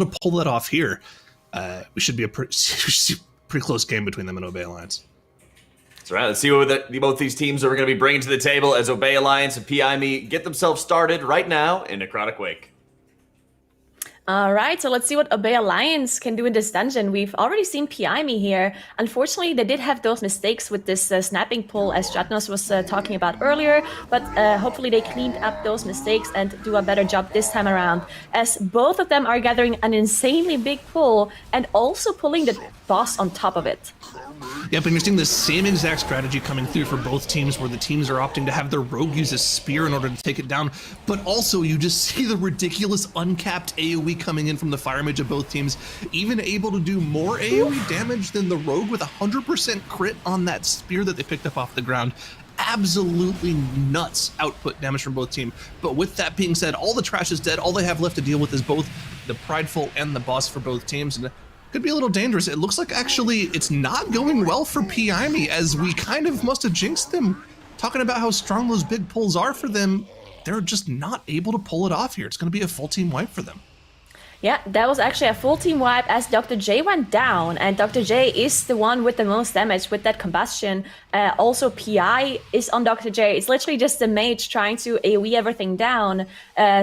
to pull that off here, we should be a pretty close game between them and Obey Alliance. That's right. Let's see what both these teams are going to be bringing to the table as Obey Alliance and PIME get themselves started right now in Necrotic Wake. All right, so let's see what Obey Alliance can do in this dungeon. We've already seen PIME here. Unfortunately, they did have those mistakes with this snapping pull, as Jatnos was talking about earlier, but hopefully they cleaned up those mistakes and do a better job this time around, as both of them are gathering an insanely big pull and also pulling the boss on top of it. Yep, and you're seeing the same exact strategy coming through for both teams, where the teams are opting to have their rogue use a spear in order to take it down, but also you just see the ridiculous uncapped AoE coming in from the fire mage of both teams, even able to do more AoE damage than the rogue with 100% crit on that spear that they picked up off the ground. Absolutely nuts output damage from both teams. But with that being said, all the trash is dead. All they have left to deal with is both the Prideful and the boss for both teams, and could be a little dangerous. It looks like actually it's not going well for PIME, as we kind of must have jinxed them. Talking about how strong those big pulls are for them, they're just not able to pull it off here. It's going to be a full team wipe for them. Yeah, that was actually a full team wipe as Dr. J went down, and Dr. J is the one with the most damage with that combustion. Also, PI is on Dr. J. It's literally just the mage trying to AoE everything down,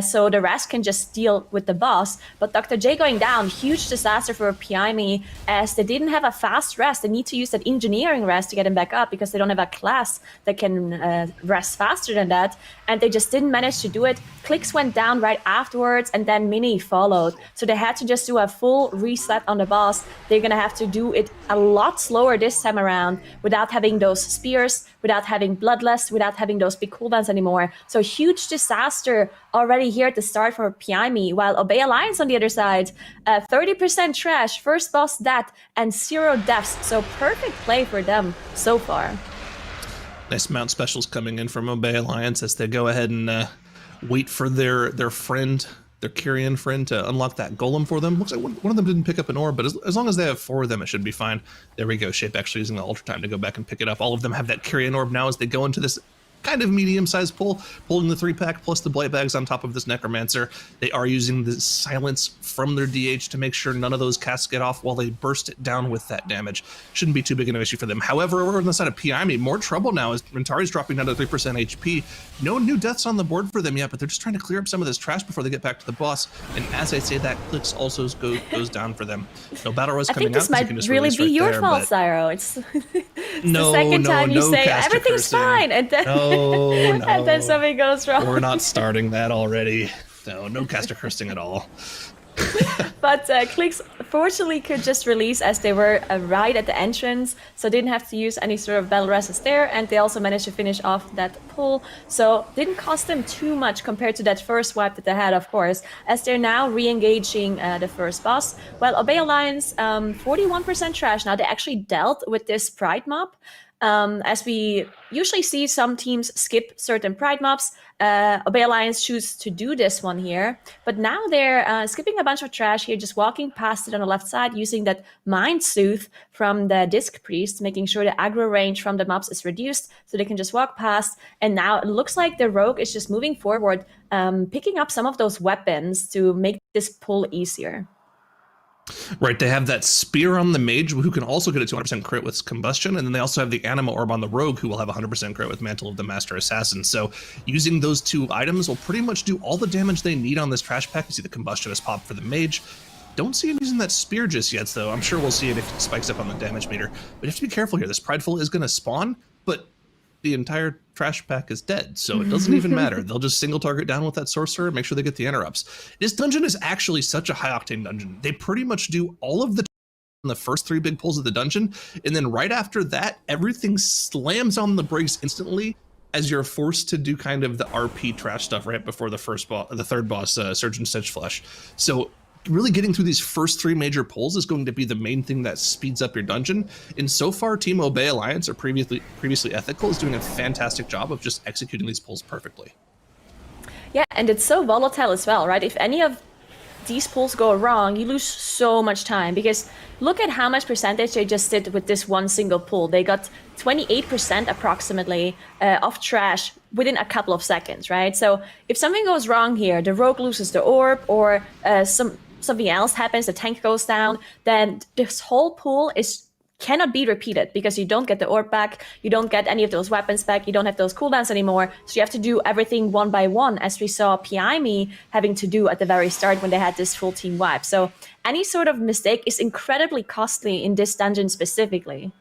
so the rest can just deal with the boss. But Dr. J going down, huge disaster for PIME, as they didn't have a fast rest. They need to use that engineering rest to get him back up, because they don't have a class that can rest faster than that, and they just didn't manage to do it. Clicks went down right afterwards, and then Mini followed. So they had to just do a full reset on the boss. They're gonna have to do it a lot slower this time around, without having those spears, without having Bloodlust, without having those big cooldowns anymore. So huge disaster already here at the start for PIME, while Obey Alliance on the other side, 30% trash, first boss dead, and 0 deaths. So perfect play for them so far. Nice mount specials coming in from Obey Alliance as they go ahead and wait for their friend, their Kyrian friend, to unlock that golem for them. Looks like one of them didn't pick up an orb, but as long as they have 4 of them, it should be fine. There we go. Shape actually using the Ultra Time to go back and pick it up. All of them have that Kyrian orb now as they go into this kind of medium-sized pull, pulling the 3-pack plus the blight bags on top of this Necromancer. They are using the silence from their DH to make sure none of those casts get off while they burst it down with that damage. Shouldn't be too big an issue for them. However, over on the side of PIME, more trouble now as Rentari's dropping down to 3% HP. No new deaths on the board for them yet, but they're just trying to clear up some of this trash before they get back to the boss. And as I say that, clicks also goes down for them. No battle res coming out. I think this might really be your fault, Zyro. It's the second time you say everything's fine, and then and then something goes wrong. We're not starting that already. No caster cursing at all. But clicks fortunately could just release as they were right at the entrance, so didn't have to use any sort of battle resist there, and they also managed to finish off that pull, so didn't cost them too much compared to that first wipe that they had, of course, as they're now re-engaging the first boss. Well, Obey Alliance, 41% trash. Now they actually dealt with this Pride mob. As we usually see some teams skip certain Pride mobs, Obey Alliance choose to do this one here. But now they're skipping a bunch of trash here, just walking past it on the left side, using that Mind Soothe from the Disc Priest, making sure the aggro range from the mobs is reduced, so they can just walk past. And now it looks like the Rogue is just moving forward, picking up some of those weapons to make this pull easier. Right, they have that spear on the mage, who can also get a 200% crit with combustion, and then they also have the anima orb on the rogue, who will have 100% crit with mantle of the master assassin. So using those 2 items will pretty much do all the damage they need on this trash pack. You see the combustion is popped for the mage. Don't see him using that spear just yet, though. I'm sure we'll see it if it spikes up on the damage meter. But you have to be careful here. This Prideful is going to spawn, but the entire trash pack is dead, so it doesn't even matter. They'll just single target down with that sorcerer and make sure they get the interrupts. This dungeon is actually such a high octane dungeon. They pretty much do all of the in the first 3 big pulls of the dungeon, and then right after that, everything slams on the brakes instantly as you're forced to do kind of the RP trash stuff right before the third boss, Surgeon Stitch Flesh. So really getting through these first 3 major pulls is going to be the main thing that speeds up your dungeon. And so far, Team Obey Alliance, or previously Ethical, is doing a fantastic job of just executing these pulls perfectly. Yeah, and it's so volatile as well, right? If any of these pulls go wrong, you lose so much time, because look at how much percentage they just did with this one single pull. They got 28% approximately of trash within a couple of seconds, right? So if something goes wrong here, the rogue loses the orb, or some something else happens, the tank goes down, then this whole pool cannot be repeated because you don't get the orb back, you don't get any of those weapons back, you don't have those cooldowns anymore. So you have to do everything one by one, as we saw PIME having to do at the very start when they had this full team wipe. So any sort of mistake is incredibly costly in this dungeon specifically.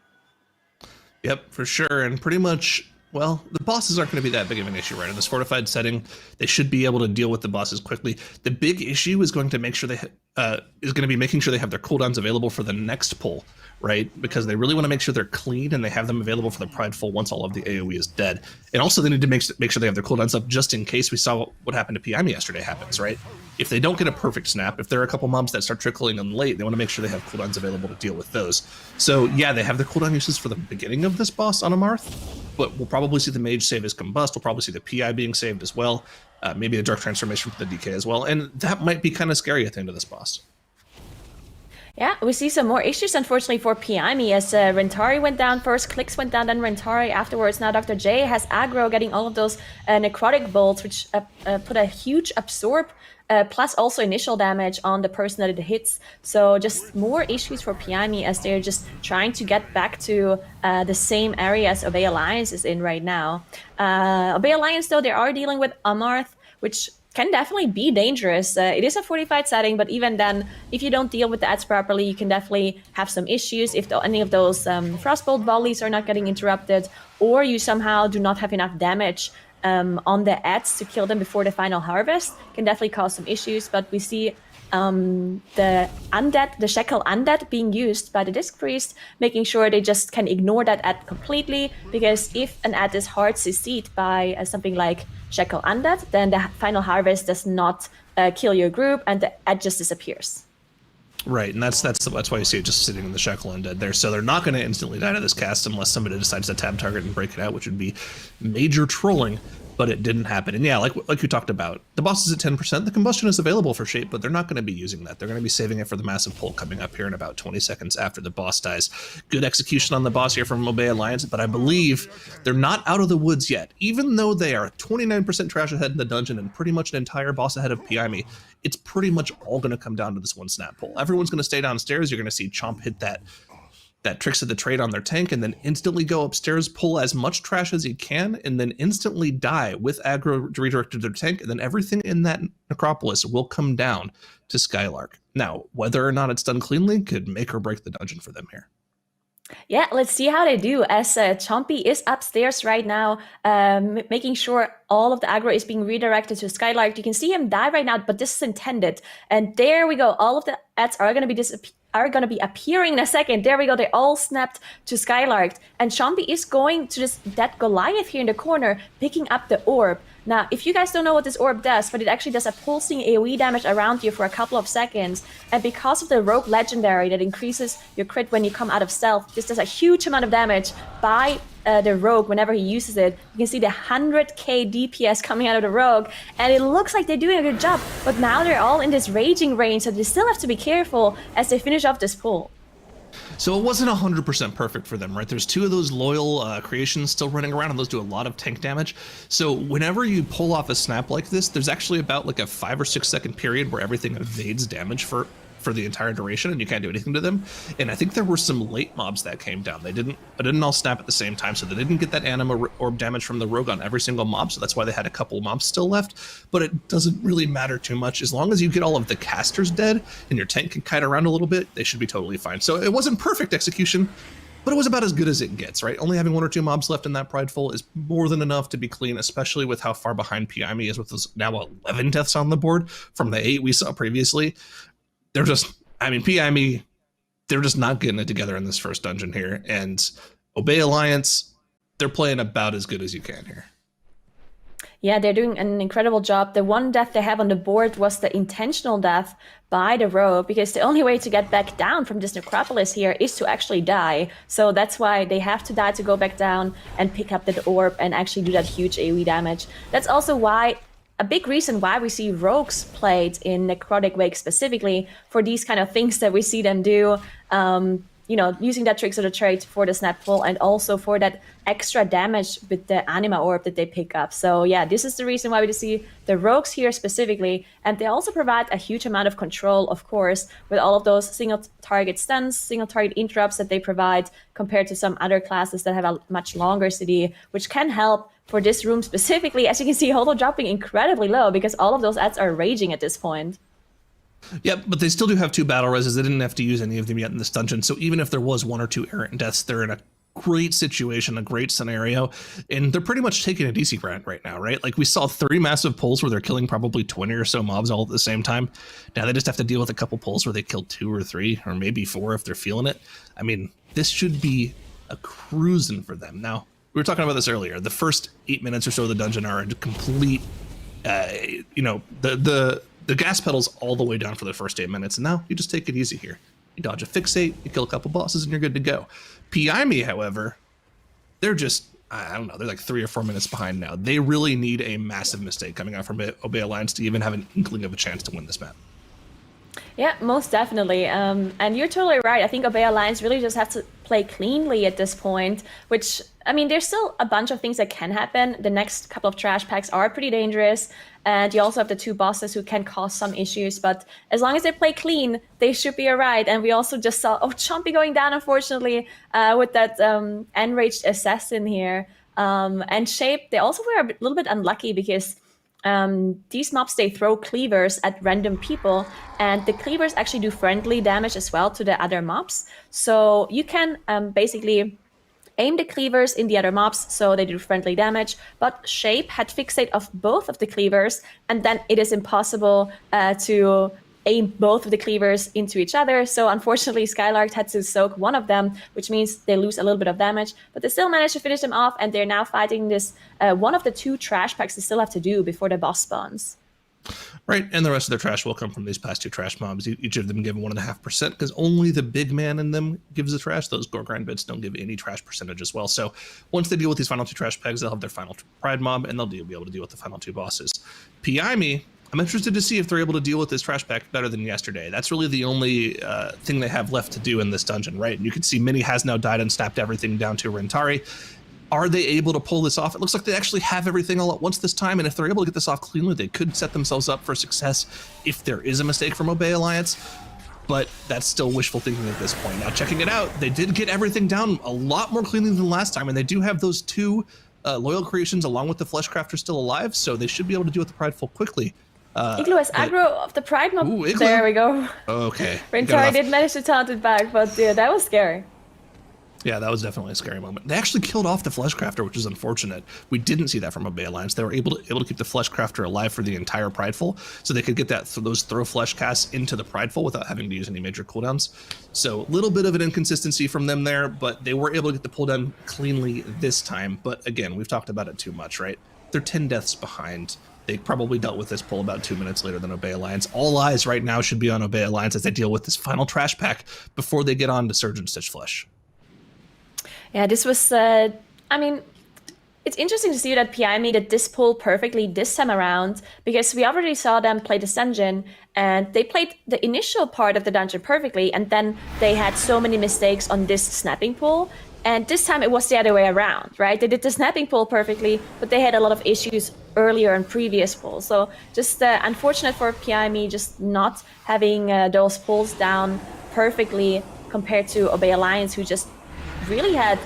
Yep, for sure. And pretty much, well, the bosses aren't going to be that big of an issue, right? In this fortified setting, they should be able to deal with the bosses quickly. The big issue is going to make sure be making sure they have their cooldowns available for the next pull, right? Because they really want to make sure they're clean and they have them available for the Prideful once all of the AoE is dead. And also they need to make sure they have their cooldowns up just in case we saw what happened to PIME yesterday happens, right? If they don't get a perfect snap, if there are a couple mobs that start trickling in late, they want to make sure they have cooldowns available to deal with those. So yeah, they have their cooldown uses for the beginning of this boss on Amarth, but we'll probably see the mage save his combust, we'll probably see the PI being saved as well, maybe the dark transformation for the DK as well, and that might be kind of scary at the end of this boss. Yeah, we see some more issues, unfortunately, for PIME, as Rentari went down first, Clicks went down, then Rentari afterwards. Now Dr. J has aggro, getting all of those necrotic bolts, which put a huge absorb, plus also initial damage on the person that it hits. So just more issues for PIME as they're just trying to get back to the same area as Obey Alliance is in right now. Obey Alliance, though, they are dealing with Amarth, which can definitely be dangerous. It is a fortified setting, but even then, if you don't deal with the ads properly, you can definitely have some issues if any of those frostbolt volleys are not getting interrupted, or you somehow do not have enough damage on the ads to kill them before the final harvest. Can definitely cause some issues, but we see the undead, the Shackle Undead being used by the Disc Priest, making sure they just can ignore that ad completely, because if an ad is hard CC'd by something like Shackle Undead, then the final harvest does not kill your group and the ad just disappears. Right, and that's why you see it just sitting in the Shackle Undead there. So they're not going to instantly die to this cast unless somebody decides to tab target and break it out, which would be major trolling. But it didn't happen. And yeah, like we talked about, the boss is at 10%. The combustion is available for shape, but they're not going to be using that. They're going to be saving it for the massive pull coming up here in about 20 seconds after the boss dies. Good execution on the boss here from Obey Alliance, but I believe they're not out of the woods yet. Even though they are 29% trash ahead in the dungeon and pretty much an entire boss ahead of PIME, it's pretty much all going to come down to this one snap pull. Everyone's going to stay downstairs. You're going to see Chomp hit that Tricks of the Trade on their tank and then instantly go upstairs, pull as much trash as he can, and then instantly die with aggro redirected to their tank, and then everything in that necropolis will come down to Skylark. Now, whether or not it's done cleanly could make or break the dungeon for them here. Yeah, let's see how they do, as Chompy is upstairs right now, making sure all of the aggro is being redirected to Skylark. You can see him die right now, but this is intended. And there we go. All of the ads are going to be appearing in a second. There we go. They all snapped to Skylark. And Chompy is going to just dead Goliath here in the corner, picking up the orb. Now, if you guys don't know what this orb does, but it actually does a pulsing AoE damage around you for a couple of seconds. And because of the Rogue Legendary that increases your crit when you come out of stealth, this does a huge amount of damage by the Rogue whenever he uses it. You can see the 100k DPS coming out of the Rogue, and it looks like they're doing a good job. But now they're all in this raging range, so they still have to be careful as they finish off this pull. So it wasn't 100% perfect for them, right? There's two of those loyal creations still running around, and those do a lot of tank damage. So whenever you pull off a snap like this, there's actually about like a 5 or 6 second period where everything evades damage for the entire duration, and you can't do anything to them. And I think there were some late mobs that came down. They didn't all snap at the same time, so they didn't get that anima orb damage from the Rogue on every single mob, so that's why they had a couple mobs still left. But it doesn't really matter too much. As long as you get all of the casters dead and your tank can kite around a little bit, they should be totally fine. So it wasn't perfect execution, but it was about as good as it gets, right? Only having 1 or 2 mobs left in that Prideful is more than enough to be clean, especially with how far behind PIME is with those now 11 deaths on the board from the 8 we saw previously. They're just, PIME, they're just not getting it together in this first dungeon here. And Obey Alliance, they're playing about as good as you can here. Yeah, they're doing an incredible job. The one death they have on the board was the intentional death by the Rogue, because the only way to get back down from this necropolis here is to actually die. So that's why they have to die to go back down and pick up that orb and actually do that huge AoE damage. That's also why a big reason why we see rogues played in Necrotic Wake specifically, for these kind of things that we see them do. using that Tricks of the Trade for the snap pull and also for that extra damage with the anima orb that they pick up. So yeah, this is the reason why we see the rogues here specifically, and they also provide a huge amount of control, of course, with all of those single target stuns, single target interrupts that they provide compared to some other classes that have a much longer CD, which can help for this room specifically. As you can see, Holo dropping incredibly low because all of those ads are raging at this point. Yep, but they still do have 2 battle reses. They didn't have to use any of them yet in this dungeon. So even if there was 1 or 2 errant deaths, they're in a great situation, a great scenario. And they're pretty much taking a DC grind right now, right? Like we saw 3 massive pulls where they're killing probably 20 or so mobs all at the same time. Now they just have to deal with a couple pulls where they kill 2 or 3 or maybe 4 if they're feeling it. I mean, this should be a cruising for them. Now, we were talking about this earlier. The first 8 minutes or so of the dungeon are a complete, the gas pedal's all the way down for the first 8 minutes, and now you just take it easy here. You dodge a fixate, you kill a couple bosses, and you're good to go. PI Me, however, they're just, I don't know, they're like 3 or 4 minutes behind now. They really need a massive mistake coming out from Obey Alliance to even have an inkling of a chance to win this map. Yeah, most definitely. And you're totally right. I think Obey Alliance really just have to play cleanly at this point, which, I mean, there's still a bunch of things that can happen. The next couple of trash packs are pretty dangerous. And you also have the 2 bosses who can cause some issues. But as long as they play clean, they should be all right. And we also just saw, Chompy going down, unfortunately, with that enraged assassin here. And Shape, they also were a little bit unlucky because these mobs, they throw cleavers at random people, and the cleavers actually do friendly damage as well to the other mobs. So you can basically aim the cleavers in the other mobs so they do friendly damage, but Shape had fixate of both of the cleavers, and then it is impossible to aim both of the cleavers into each other. So unfortunately, Skylark had to soak one of them, which means they lose a little bit of damage, but they still managed to finish them off, and they're now fighting this one of the 2 trash packs they still have to do before the boss spawns. Right, and the rest of their trash will come from these past 2 trash mobs. Each of them give 1.5% because only the big man in them gives the trash. Those gore grind bits don't give any trash percentage as well. So once they deal with these final 2 trash pegs, they'll have their final pride mob, and they'll be able to deal with the final 2 bosses. PI Me, I'm interested to see if they're able to deal with this trash pack better than yesterday. That's really the only thing they have left to do in this dungeon, right? And you can see Minnie has now died and snapped everything down to Rentari. Are they able to pull this off? It looks like they actually have everything all at once this time, and if they're able to get this off cleanly, they could set themselves up for success if there is a mistake from Obey Alliance, but that's still wishful thinking at this point. Now, checking it out, they did get everything down a lot more cleanly than last time, and they do have those 2 loyal creations along with the Fleshcrafter still alive, so they should be able to deal with the Prideful quickly. Igloo has aggro of the Pride mob. Ooh, Igloo. There we go. Okay. Rentari did manage to taunt it back, but yeah, that was scary. Yeah, that was definitely a scary moment. They actually killed off the Fleshcrafter, which is unfortunate. We didn't see that from Obey Alliance. They were able to keep the Fleshcrafter alive for the entire Prideful, so they could get those throw flesh casts into the Prideful without having to use any major cooldowns. So a little bit of an inconsistency from them there, but they were able to get the pull down cleanly this time. But again, we've talked about it too much, right? They're 10 deaths behind. They probably dealt with this pull about 2 minutes later than Obey Alliance. All eyes right now should be on Obey Alliance as they deal with this final trash pack before they get on to Surge and Stitch Flesh. Yeah, this was, I mean, it's interesting to see that PI made this pull perfectly this time around, because we already saw them play this dungeon, and they played the initial part of the dungeon perfectly, and then they had so many mistakes on this snapping pull. And this time it was the other way around, right? They did the snapping pull perfectly, but they had a lot of issues earlier in previous pulls. So just unfortunate for PI just not having those pulls down perfectly compared to Obey Alliance, who just really had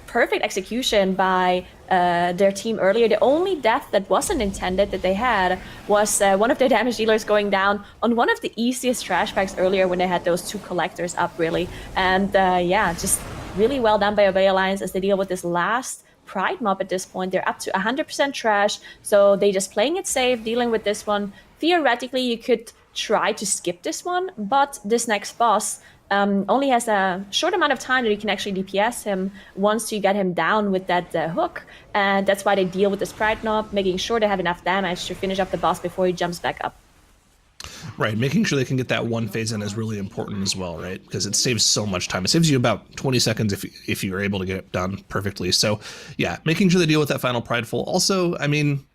perfect execution by their team earlier. The only death that wasn't intended that they had was one of their damage dealers going down on one of the easiest trash packs earlier when they had those 2 collectors up, really. And yeah, just really well done by Obey Alliance as they deal with this last Pride mob at this point. They're up to 100% trash, so they just playing it safe, dealing with this one. Theoretically, you could try to skip this one, but this next boss only has a short amount of time that you can actually DPS him once you get him down with that hook. And that's why they deal with this Pride mob, making sure they have enough damage to finish up the boss before he jumps back up. Right, making sure they can get that 1 phase in is really important as well, right? Because it saves so much time. It saves you about 20 seconds if you're able to get it done perfectly. So, yeah, making sure they deal with that final Prideful. Also, I mean,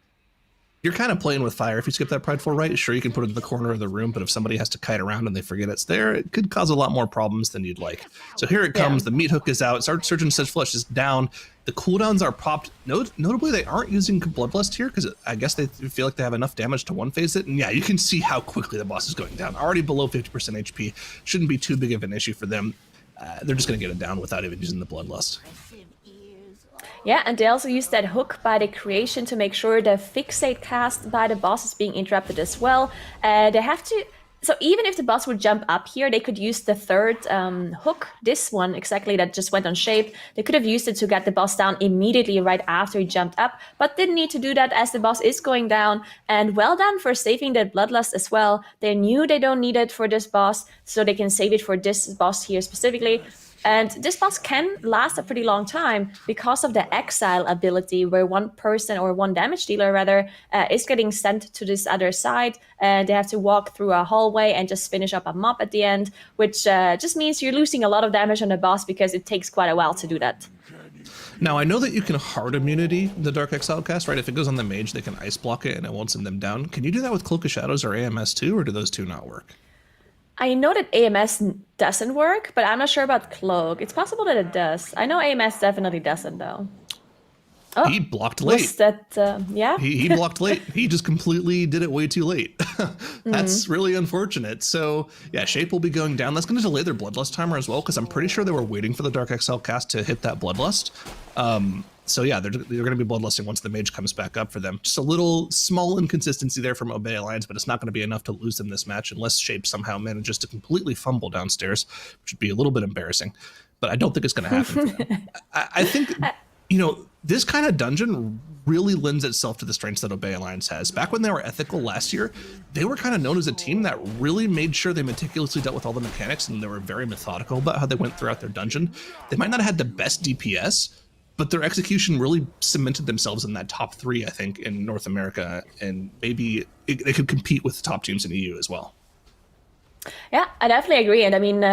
You're kind of playing with fire. If you skip that prideful right, sure, you can put it in the corner of the room, but if somebody has to kite around and they forget it's there, it could cause a lot more problems than you'd like. So here it comes. The meat hook is out. Surgeon Says Flesh is down. The cooldowns are popped. Notably, they aren't using Bloodlust here because I guess they feel like they have enough damage to one-phase it. And yeah, you can see how quickly the boss is going down. Already below 50% HP. Shouldn't be too big of an issue for them. They're just going to get it down without even using the Bloodlust. Yeah, and they also use that hook by the creation to make sure the fixate cast by the boss is being interrupted as well. They have to... So even if the boss would jump up here, they could use the third hook, this one exactly that just went on shape. They could have used it to get the boss down immediately right after he jumped up, but didn't need to do that as the boss is going down. And well done for saving that Bloodlust as well. They knew they don't need it for this boss, so they can save it for this boss here specifically. And this boss can last a pretty long time because of the exile ability, where one person or one damage dealer rather is getting sent to this other side, and they have to walk through a hallway and just finish up a mob at the end, which just means you're losing a lot of damage on the boss because it takes quite a while to do that. Now, I know that you can hard immunity the Dark Exile cast, right? If it goes on the mage, they can ice block it and it won't send them down. Can you do that with Cloak of Shadows or AMS too, or do those two not work? I know that AMS doesn't work, but I'm not sure about Cloak. It's possible that it does. I know AMS definitely doesn't, though. Oh, he blocked late. Was that, yeah? He blocked late. He just completely did it way too late. That's really unfortunate. So, yeah, Shape will be going down. That's going to delay their Bloodlust timer as well, because I'm pretty sure they were waiting for the Dark Exile cast to hit that Bloodlust. So, yeah, they're going to be Bloodlusting once the Mage comes back up for them. Just a little small inconsistency there from Obey Alliance, but it's not going to be enough to lose them this match unless Shape somehow manages to completely fumble downstairs, which would be a little bit embarrassing. But I don't think it's going to happen for them. I think... this kind of dungeon really lends itself to the strengths that Obey Alliance has. Back when they were ethical last year, they were kind of known as a team that really made sure they meticulously dealt with all the mechanics, and they were very methodical about how they went throughout their dungeon. They might not have had the best DPS, but their execution really cemented themselves in that top 3, I think, in North America, and maybe they could compete with the top teams in EU as well. Yeah, I definitely agree. And I mean,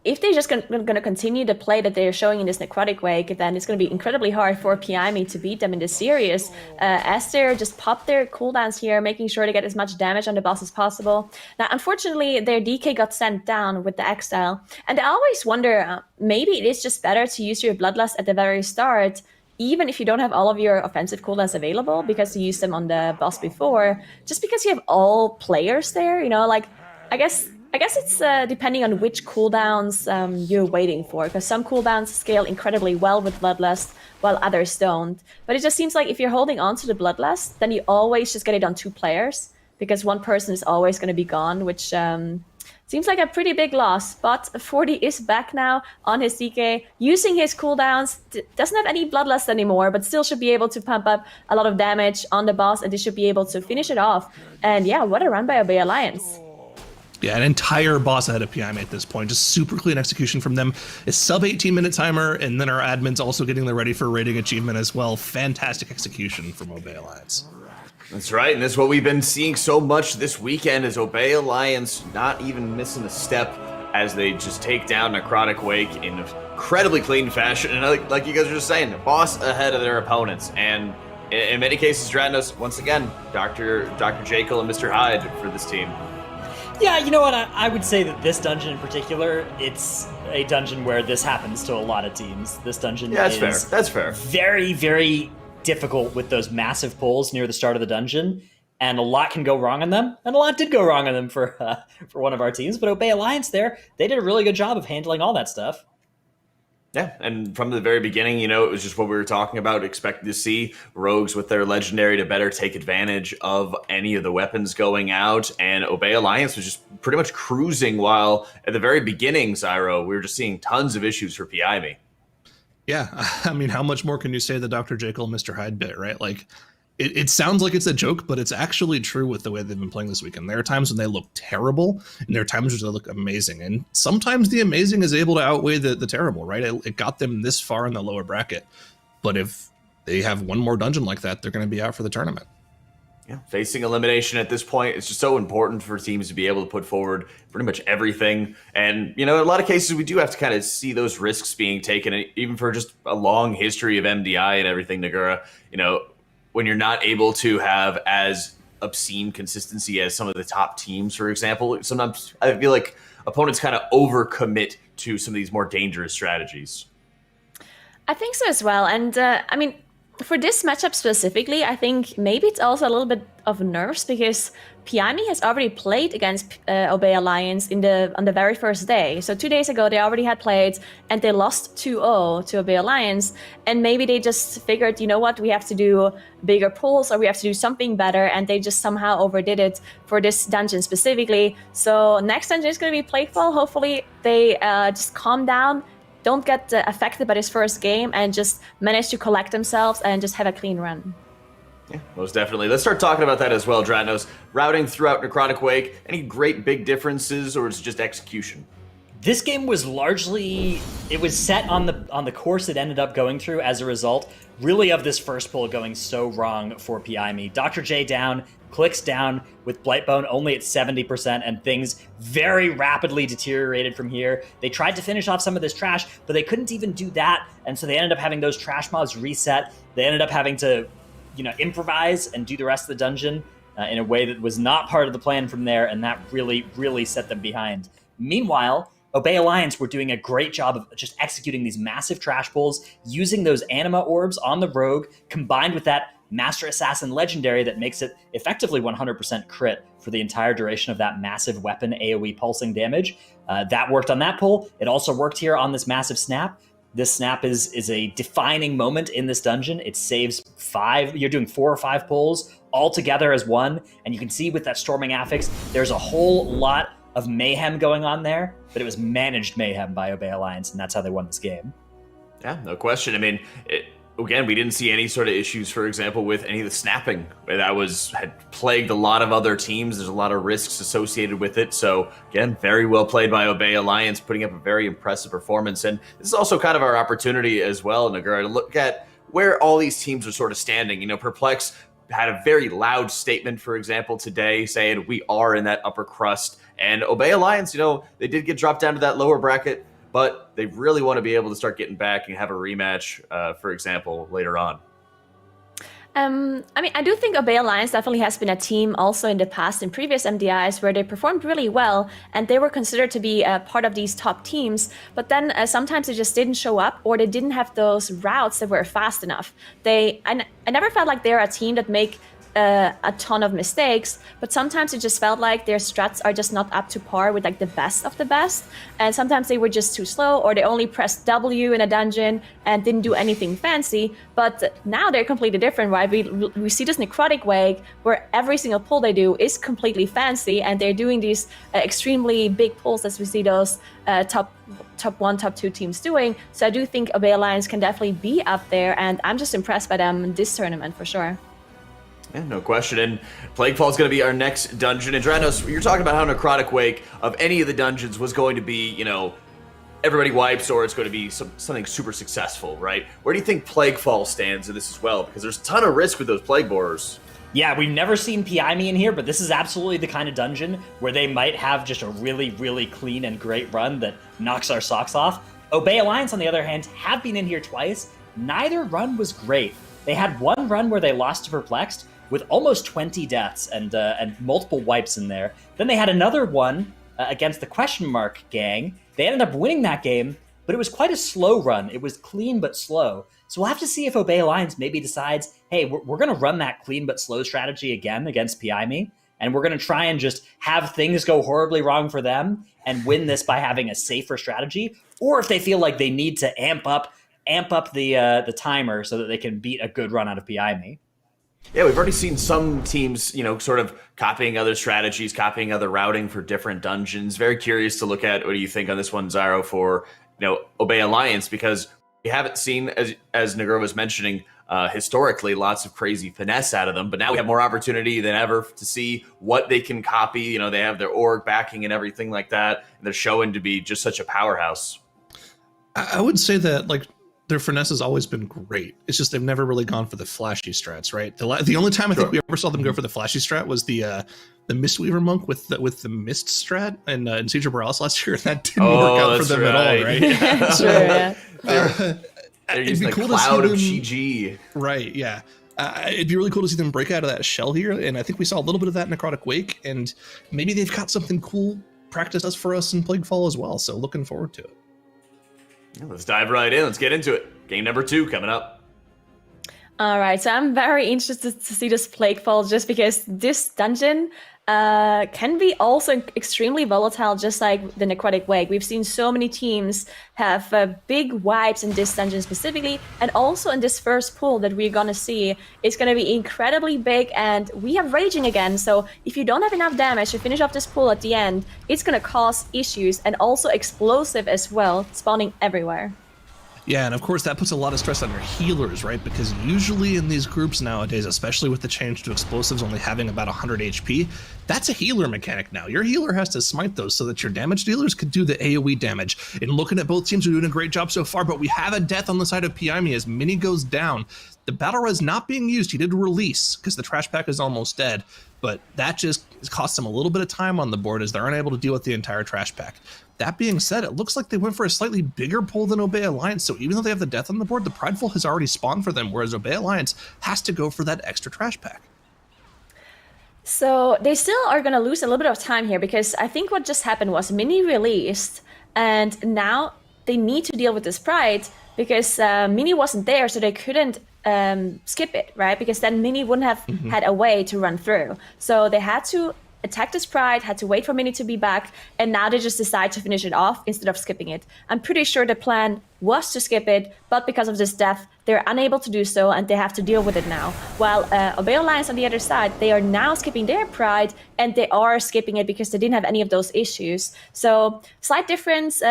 if they're just going to continue the play that they're showing in this Necrotic Wake, then it's going to be incredibly hard for PIME to beat them in this series. As they're just pop their cooldowns here, making sure to get as much damage on the boss as possible. Now, unfortunately, their DK got sent down with the Exile. And I always wonder, maybe it is just better to use your Bloodlust at the very start, even if you don't have all of your offensive cooldowns available, because you used them on the boss before, just because you have all players there, I guess it's depending on which cooldowns you're waiting for, because some cooldowns scale incredibly well with Bloodlust, while others don't. But it just seems like if you're holding on to the Bloodlust, then you always just get it on 2 players, because one person is always going to be gone, which seems like a pretty big loss. But 40 is back now on his DK, using his cooldowns, doesn't have any Bloodlust anymore, but still should be able to pump up a lot of damage on the boss, and they should be able to finish it off. And yeah, what a run by Obey Alliance. Yeah, an entire boss ahead of PIME at this point. Just super clean execution from them. A sub 18-minute timer, and then our admins also getting the ready for rating achievement as well. Fantastic execution from Obey Alliance. That's right, and that's what we've been seeing so much this weekend, is Obey Alliance not even missing a step as they just take down Necrotic Wake in incredibly clean fashion. And like you guys were just saying, the boss ahead of their opponents. And in many cases, Dranos, once again, Dr. Jekyll and Mr. Hyde for this team. Yeah, you know what? I would say that this dungeon in particular, it's a dungeon where this happens to a lot of teams. This dungeon is That's fair. Very, very difficult with those massive pulls near the start of the dungeon, and a lot can go wrong on them, and a lot did go wrong on them for one of our teams. But Obey Alliance there, they did a really good job of handling all that stuff. Yeah, and from the very beginning, it was just what we were talking about, expecting to see rogues with their legendary to better take advantage of any of the weapons going out, and Obey Alliance was just pretty much cruising, while at the very beginning, Zyro, we were just seeing tons of issues for PIME. Yeah, I mean, how much more can you say the Dr. Jekyll, Mr. Hyde bit, right? Like, it sounds like it's a joke, but it's actually true with the way they've been playing this weekend. There are times when they look terrible, and there are times when they look amazing. And sometimes the amazing is able to outweigh the terrible, right? It got them this far in the lower bracket. But if they have one more dungeon like that, they're going to be out for the tournament. Yeah, facing elimination at this point, it's just so important for teams to be able to put forward pretty much everything. And, in a lot of cases, we do have to kind of see those risks being taken, even for just a long history of MDI and everything, Nagura. when you're not able to have as obscene consistency as some of the top teams, for example. Sometimes I feel like opponents kind of overcommit to some of these more dangerous strategies. I think so as well. And I mean, for this matchup specifically, I think maybe it's also a little bit of nerves because Piami has already played against Obey Alliance on the very first day. So 2 days ago, they already had played and they lost 2-0 to Obey Alliance. And maybe they just figured, you know what, we have to do bigger pulls or we have to do something better. And they just somehow overdid it for this dungeon specifically. So next dungeon is going to be Plaguefall. Hopefully they just calm down, don't get affected by this first game, and just manage to collect themselves and just have a clean run. Yeah, most definitely. Let's start talking about that as well, Dratnos. Routing throughout Necrotic Wake, any great big differences, or is it just execution? This game was largely, it was set on the course it ended up going through as a result, really, of this first pull going so wrong for PI. Dr. J down, clicks down with Blightbone only at 70%, and things very rapidly deteriorated from here. They tried to finish off some of this trash, but they couldn't even do that, and so they ended up having those trash mobs reset. They ended up having to, improvise and do the rest of the dungeon in a way that was not part of the plan from there, and that really, really set them behind. Meanwhile, Obey Alliance were doing a great job of just executing these massive trash pulls, using those anima orbs on the rogue, combined with that Master Assassin legendary that makes it effectively 100% crit for the entire duration of that massive weapon AoE pulsing damage. That worked on that pull. It also worked here on this massive snap. This snap is a defining moment in this dungeon. It saves 5, you're doing 4 or 5 pulls all together as one, and you can see with that Storming Affix, there's a whole lot of mayhem going on there, but it was managed mayhem by Obey Alliance, and that's how they won this game. Yeah, no question. I mean, again, we didn't see any sort of issues, for example, with any of the snapping. That had plagued a lot of other teams. There's a lot of risks associated with it. So, again, very well played by Obey Alliance, putting up a very impressive performance. And this is also kind of our opportunity as well, Nagur, to look at where all these teams are sort of standing. Perplex had a very loud statement, for example, today, saying we are in that upper crust. And Obey Alliance, they did get dropped down to that lower bracket, but they really want to be able to start getting back and have a rematch, for example, later on. I do think Obey Alliance definitely has been a team also in the past in previous MDIs where they performed really well and they were considered to be part of these top teams, but then sometimes they just didn't show up or they didn't have those routes that were fast enough. I never felt like they're a team that make a ton of mistakes, but sometimes it just felt like their strats are just not up to par with like the best of the best, and sometimes they were just too slow or they only pressed W in a dungeon and didn't do anything fancy. But now they're completely different, right? We see this Necrotic Wake where every single pull they do is completely fancy and they're doing these extremely big pulls as we see those top 1, top 2 teams doing. So I do think Obey Alliance can definitely be up there, and I'm just impressed by them in this tournament for sure. Yeah, no question. And Plaguefall is going to be our next dungeon. And Dranos, you're talking about how Necrotic Wake of any of the dungeons was going to be, everybody wipes or it's going to be something super successful, right? Where do you think Plaguefall stands in this as well? Because there's a ton of risk with those Plague Borers. Yeah, we've never seen PI me in here, but this is absolutely the kind of dungeon where they might have just a really, really clean and great run that knocks our socks off. Obey Alliance, on the other hand, have been in here twice. Neither run was great. They had one run where they lost to Perplexed, with almost 20 deaths and multiple wipes in there. Then they had another one against the Question Mark gang. They ended up winning that game, but it was quite a slow run. It was clean but slow. So we'll have to see if Obey Alliance maybe decides, hey, we're going to run that clean but slow strategy again against PI and we're going to try and just have things go horribly wrong for them and win this by having a safer strategy. Or if they feel like they need to amp up the timer so that they can beat a good run out of PI. Yeah, we've already seen some teams, sort of copying other strategies, copying other routing for different dungeons. Very curious to look at what do you think on this one, Zyro, for, Obey Alliance, because we haven't seen, as Nagur was mentioning, historically, lots of crazy finesse out of them. But now we have more opportunity than ever to see what they can copy. They have their org backing and everything like that. And they're showing to be just such a powerhouse. I would say that, their finesse has always been great. It's just they've never really gone for the flashy strats, right? The only time I think we ever saw them go for the flashy strat was the Mistweaver monk with the Mist strat in Siege of Borealis last year. That didn't work out for them at all, right? Sure, yeah. They're using the cool cloud of them, GG. Right, yeah. It'd be really cool to see them break out of that shell here, and I think we saw a little bit of that in Necrotic Wake, and maybe they've got something cool practice us for us in Plaguefall as well, so looking forward to it. Yeah, let's dive right in. Let's get into it. Game number 2 coming up. All right, so I'm very interested to see this Plaguefall just because this dungeon can be also extremely volatile, just like the Necrotic Wake. We've seen so many teams have big wipes in this dungeon specifically, and also in this first pool that we're gonna see, it's gonna be incredibly big, and we have Raging again, so if you don't have enough damage to finish off this pool at the end, it's gonna cause issues, and also explosive as well, spawning everywhere. Yeah, and of course that puts a lot of stress on your healers, right? Because usually in these groups nowadays, especially with the change to explosives only having about 100 HP, that's a healer mechanic now. Your healer has to smite those so that your damage dealers could do the AoE damage. And looking at both teams, are doing a great job so far, but we have a death on the side of Piami as Mini goes down. The battle res not being used, he did release because the trash pack is almost dead, but that just costs them a little bit of time on the board as they're unable to deal with the entire trash pack. That being said, it looks like they went for a slightly bigger pull than Obey Alliance, so even though they have the death on the board, the Prideful has already spawned for them, whereas Obey Alliance has to go for that extra trash pack. So they still are going to lose a little bit of time here, because I think what just happened was Mini released, and now they need to deal with this Pride, because Mini wasn't there, so they couldn't skip it, right? Because then Mini wouldn't have had a way to run through. So they had to attack this Pride, had to wait for Mini to be back, and now they just decide to finish it off instead of skipping it. I'm pretty sure the plan was to skip it, but because of this death, they're unable to do so, and they have to deal with it now. While Obey Alliance on the other side, they are now skipping their Pride, and they are skipping it because they didn't have any of those issues. So slight difference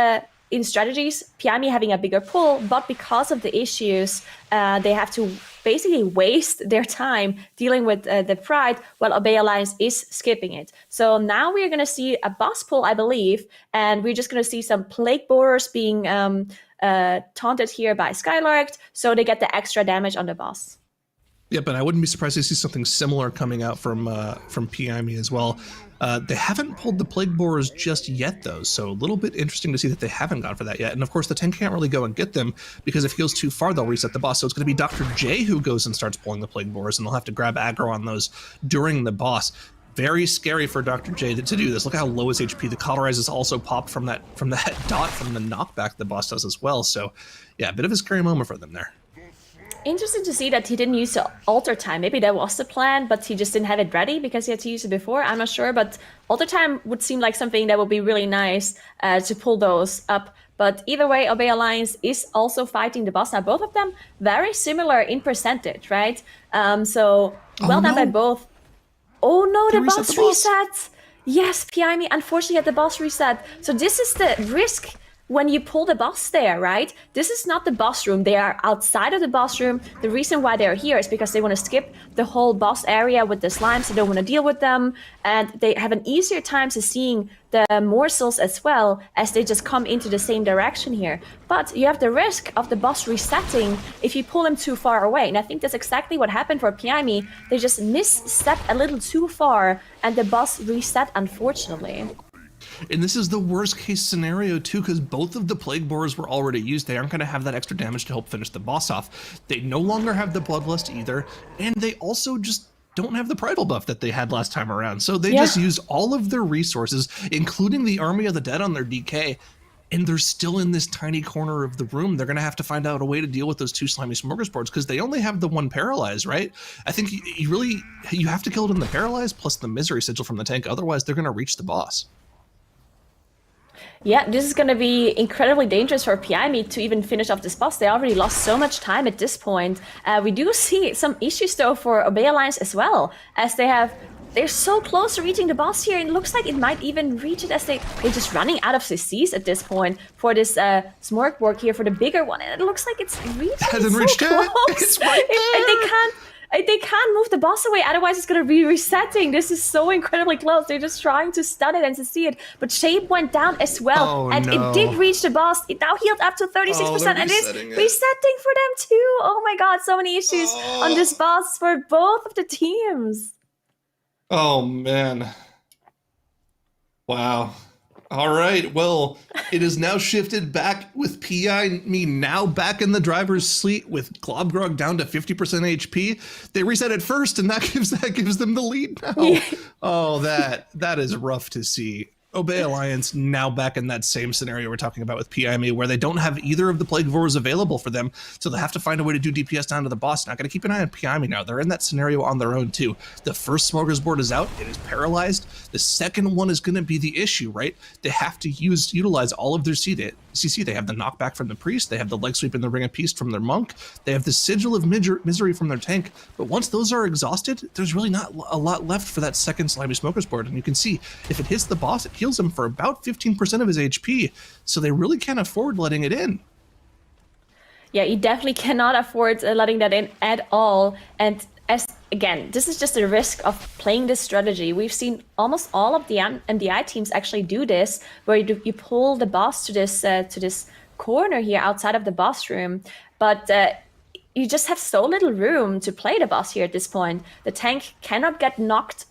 in strategies, Piami having a bigger pull, but because of the issues, they have to basically waste their time dealing with the Pride, while Obey Alliance is skipping it. So now we're going to see a boss pull, I believe, and we're just going to see some Plague Borers being taunted here by Skylarked, so they get the extra damage on the boss. Yeah, but I wouldn't be surprised to see something similar coming out from PIME as well. They haven't pulled the Plague Borers just yet, though, so a little bit interesting to see that they haven't gone for that yet. And of course, the 10 can't really go and get them, because if he goes too far, they'll reset the boss. So it's going to be Dr. J who goes and starts pulling the Plague Borers, and they'll have to grab aggro on those during the boss. Very scary for Dr. J to do this. Look how low his HP. The Cauterize is also popped from that dot from the knockback the boss does as well. So yeah, a bit of a scary moment for them there. Interesting to see that he didn't use the alter time. Maybe that was the plan, but he just didn't have it ready because he had to use it before. I'm not sure, but alter time would seem like something that would be really nice to pull those up. But either way, Obey Alliance is also fighting the boss now. Both of them very similar in percentage, right? So well done by both. Oh no, the boss reset. Yes, Piami unfortunately had the boss reset. So this is the risk when you pull the boss there, right? This is not the boss room. They are outside of the boss room. The reason why they're here is because they want to skip the whole boss area with the slimes. They don't want to deal with them. And they have an easier time to seeing the morsels as well, as they just come into the same direction here. But you have the risk of the boss resetting if you pull them too far away. And I think that's exactly what happened for Piami. They just misstepped a little too far, and the boss reset, unfortunately. And this is the worst case scenario too, because both of the Plague Borers were already used. They aren't going to have that extra damage to help finish the boss off. They no longer have the Bloodlust either, and they also just don't have the Prideful buff that they had last time around. So they just use all of their resources, including the Army of the Dead on their DK, and they're still in this tiny corner of the room. They're going to have to find out a way to deal with those two slimy smorgasbords, because they only have the one Paralyze, right? I think you have to kill it in the Paralyze plus the Misery Sigil from the tank. Otherwise, they're going to reach the boss. Yeah, this is going to be incredibly dangerous for Piami to even finish off this boss. They already lost so much time at this point. We do see some issues, though, for Obey Alliance as well, as they're so close to reaching the boss here, and it looks like it might even reach it, as they're just running out of CCs at this point for this Smorgasbord here for the bigger one, and it looks like it's reaching. It hasn't reached yet. It's right there. And they can't move the boss away, otherwise it's going to be resetting. This is so incredibly close. They're just trying to stun it and to see it. But Shape went down as well, and it did reach the boss. It now healed up to 36%, and it's resetting for them too. Oh my god, so many issues on this boss for both of the teams. Oh man. Wow. All right. Well, it is now shifted back with PI me now back in the driver's seat with Globgrog down to 50% HP. They reset it first, and that gives them the lead now. Yeah. Oh, that is rough to see. Obey Alliance now back in that same scenario we're talking about with PIME, where they don't have either of the Plague Vorors available for them, so they have to find a way to do DPS down to the boss. Not going to keep an eye on PIME now. They're in that scenario on their own too. The first Smorgasbord is out. It is paralyzed. The second one is going to be the issue, right? They have to utilize all of their CC. They have the knockback from the priest. They have the leg sweep and the ring of peace from their monk. They have the sigil of misery from their tank. But once those are exhausted, there's really not a lot left for that second slimy Smorgasbord. And you can see if it hits the boss, it heals him for about 15% of his HP. So they really can't afford letting it in. Yeah, you definitely cannot afford letting that in at all. And again, this is just a risk of playing this strategy. We've seen almost all of the MDI teams actually do this, where you pull the boss to this corner here outside of the boss room. But you just have so little room to play the boss here at this point. The tank cannot get knocked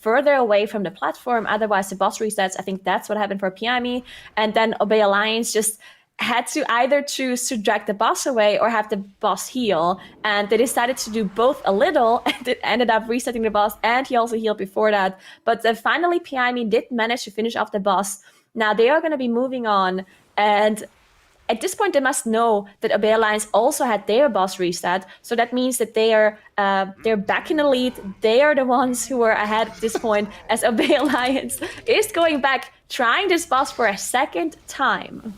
further away from the platform, otherwise the boss resets. I think that's what happened for PIME. And then Obey Alliance just had to either choose to drag the boss away or have the boss heal. And they decided to do both a little, and it ended up resetting the boss, and he also healed before that. But finally, PIME did manage to finish off the boss. Now they are going to be moving on, and at this point, they must know that Obey Alliance also had their boss reset, so that means that they're back in the lead. They are the ones who are ahead at this point, as Obey Alliance is going back, trying this boss for a second time.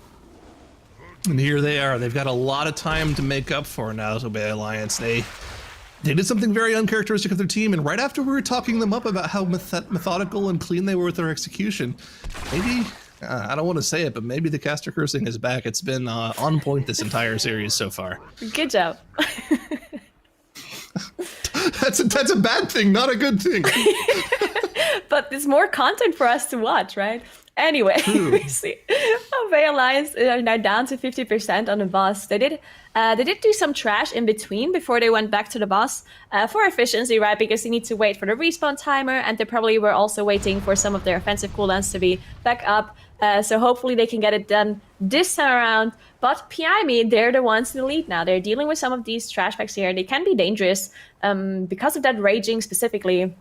And here they are. They've got a lot of time to make up for now as Obey Alliance. They did something very uncharacteristic of their team, and right after we were talking them up about how methodical and clean they were with their execution, maybe... I don't want to say it, but maybe the caster cursing is back. It's been on point this entire series so far. Good job. That's a bad thing, not a good thing. But it's more content for us to watch, right? Anyway, we see Obey Alliance are now down to 50% on the boss. They did do some trash in between before they went back to the boss for efficiency, right? Because they need to wait for the respawn timer, and they probably were also waiting for some of their offensive cooldowns to be back up. So hopefully they can get it done this time around. But PIME, they're the ones in the lead now. They're dealing with some of these trash packs here. They can be dangerous because of that raging specifically.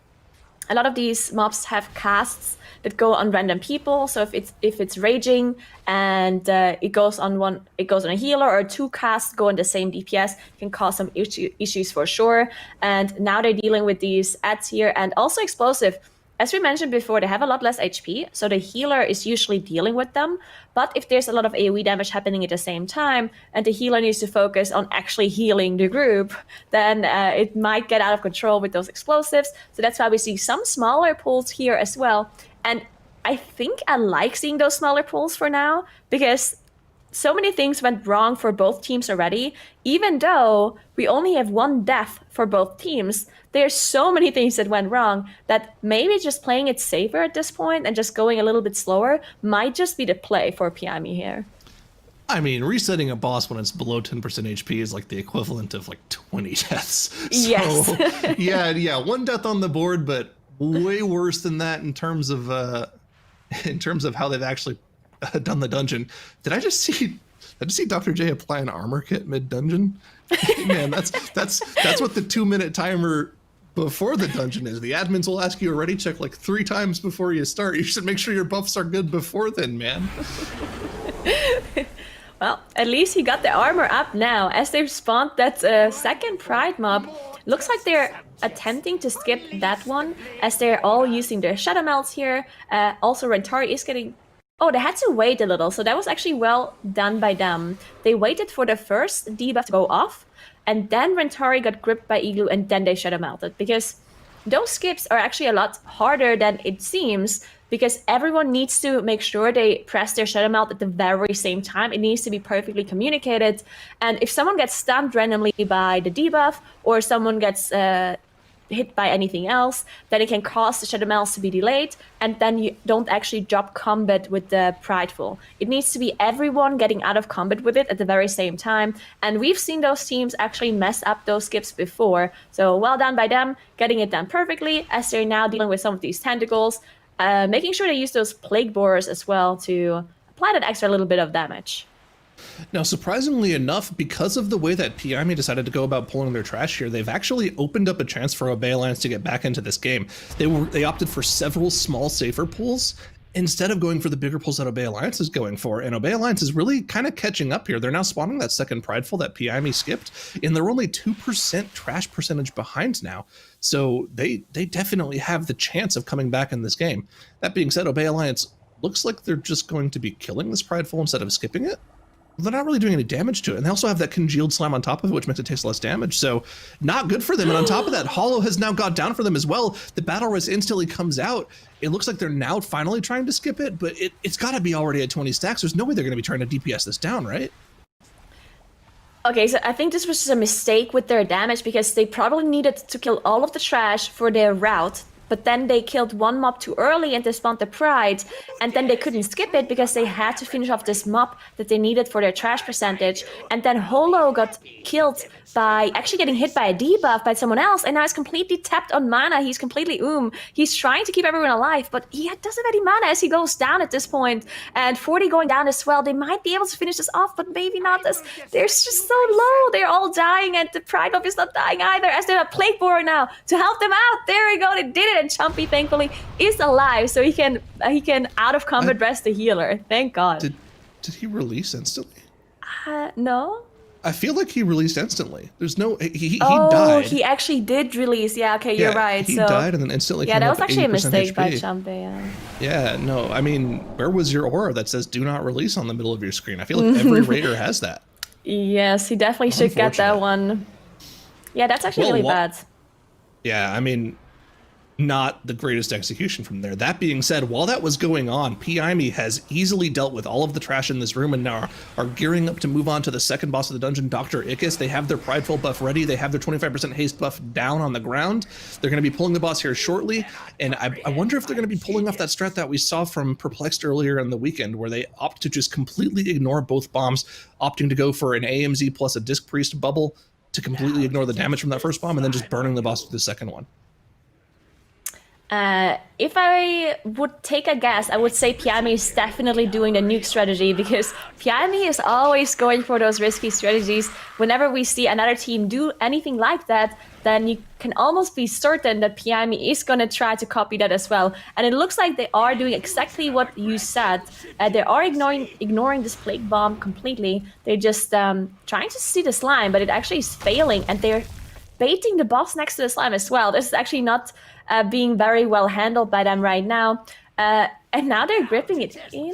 A lot of these mobs have casts that go on random people. So if it's raging and it goes on a healer, or two casts go on the same DPS, it can cause some issues for sure. And now they're dealing with these ads here, and also explosive. As we mentioned before, they have a lot less HP, so the healer is usually dealing with them. But if there's a lot of AoE damage happening at the same time, and the healer needs to focus on actually healing the group, then it might get out of control with those explosives. So that's why we see some smaller pulls here as well. And I think I like seeing those smaller pulls for now, because so many things went wrong for both teams already. Even though we only have one death for both teams, there's so many things that went wrong that maybe just playing it safer at this point and just going a little bit slower might just be the play for PIME here. I mean, resetting a boss when it's below 10% HP is like the equivalent of like 20 deaths. So, yes. yeah, one death on the board, but way worse than that in terms of how they've actually done the dungeon. Did I just see Dr. J apply an armor kit mid-dungeon? Man, that's what the 2-minute timer before the dungeon is. The admins will ask you a ready check like 3 times before you start. You should make sure your buffs are good before then, man. Well, at least he got the armor up now. As they spawned that second Pride mob, looks like they're attempting to skip that one, as they're all using their Shadow Melts here. Also, Rentari is getting... Oh, they had to wait a little, so that was actually well done by them. They waited for the first debuff to go off, and then Rentari got gripped by Igloo, and then they Shadow Melted. Because those skips are actually a lot harder than it seems, because everyone needs to make sure they press their Shadow Melt at the very same time. It needs to be perfectly communicated. And if someone gets stunned randomly by the debuff, or someone gets hit by anything else, then it can cause the Shadow Melts to be delayed, and then you don't actually drop combat with the Prideful. It needs to be everyone getting out of combat with it at the very same time, and we've seen those teams actually mess up those skips before. So well done by them, getting it done perfectly, as they're now dealing with some of these tentacles. making sure they use those plague borers as well to apply that extra little bit of damage. Now, surprisingly enough, because of the way that PIME decided to go about pulling their trash here, they've actually opened up a chance for Obey Alliance to get back into this game. They opted for several small, safer pulls instead of going for the bigger pulls that Obey Alliance is going for. And Obey Alliance is really kind of catching up here. They're now spawning that second Prideful that PIME skipped, and they're only 2% trash percentage behind now. So they definitely have the chance of coming back in this game. That being said, Obey Alliance looks like they're just going to be killing this Prideful instead of skipping it. They're not really doing any damage to it. And they also have that congealed slime on top of it, which makes it taste less damage. So not good for them. And on top of that, Hollow has now got down for them as well. The battle res instantly comes out. It looks like they're now finally trying to skip it, but it's got to be already at 20 stacks. There's no way they're going to be trying to DPS this down, right? Okay, so I think this was just a mistake with their damage because they probably needed to kill all of the trash for their route. But then they killed one mob too early and they spawned the Pride, and then they couldn't skip it because they had to finish off this mob that they needed for their trash percentage. And then Holo got killed by actually getting hit by a debuff by someone else, and now he's completely tapped on mana. He's completely He's trying to keep everyone alive, but he doesn't have any mana as he goes down at this point. And 40 going down as well. They might be able to finish this off, but maybe not, as they're just so low. They're all dying, and the Pride mob is not dying either, as they have Plague Borer now to help them out. There we go, they did it, and Chumpy thankfully is alive, so he can out of combat rest the healer. Thank God. Did he release instantly? No. I feel like he released instantly. There's no he Oh, died. he actually did release. Yeah, okay, you're right. He so died and then instantly yeah, came that up was at actually a 80% mistake by HP. Chumpy. Yeah, no, I mean, where was your aura that says "Do not release" on the middle of your screen? I feel like every raider has that. Yes, he definitely should get that one. Yeah, that's actually really bad. Yeah, I mean, not the greatest execution from there. That being said, while that was going on, PIME has easily dealt with all of the trash in this room and now are gearing up to move on to the second boss of the dungeon, Dr. Ickis. They have their Prideful buff ready. They have their 25% haste buff down on the ground. They're going to be pulling the boss here shortly, and I wonder if they're going to be pulling off that strat that we saw from Perplexed earlier in the weekend, where they opt to just completely ignore both bombs, opting to go for an AMZ plus a Disc Priest bubble to completely ignore the damage from that first bomb, and then just burning the boss with the second one. If I would take a guess, I would say PIME is definitely doing the nuke strategy, because PIME is always going for those risky strategies. Whenever we see another team do anything like that, then you can almost be certain that PIME is going to try to copy that as well. And it looks like they are doing exactly what you said. They are ignoring this Plague Bomb completely. They're just trying to see the slime, but it actually is failing, and they're baiting the boss next to the slime as well. This is actually not being very well handled by them right now. And now they're gripping it in.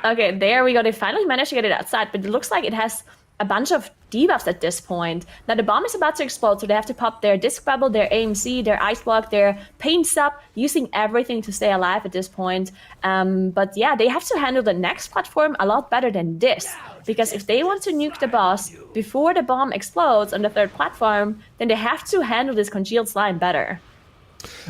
Okay, there we go. They finally managed to get it outside, but it looks like it has a bunch of debuffs at this point. Now the bomb is about to explode, so they have to pop their Disc Bubble, their AMC, their Ice Block, their Pain Sub, using everything to stay alive at this point. But yeah, they have to handle the next platform a lot better than this, because if they want to nuke the boss before the bomb explodes on the third platform, then they have to handle this congealed slime better.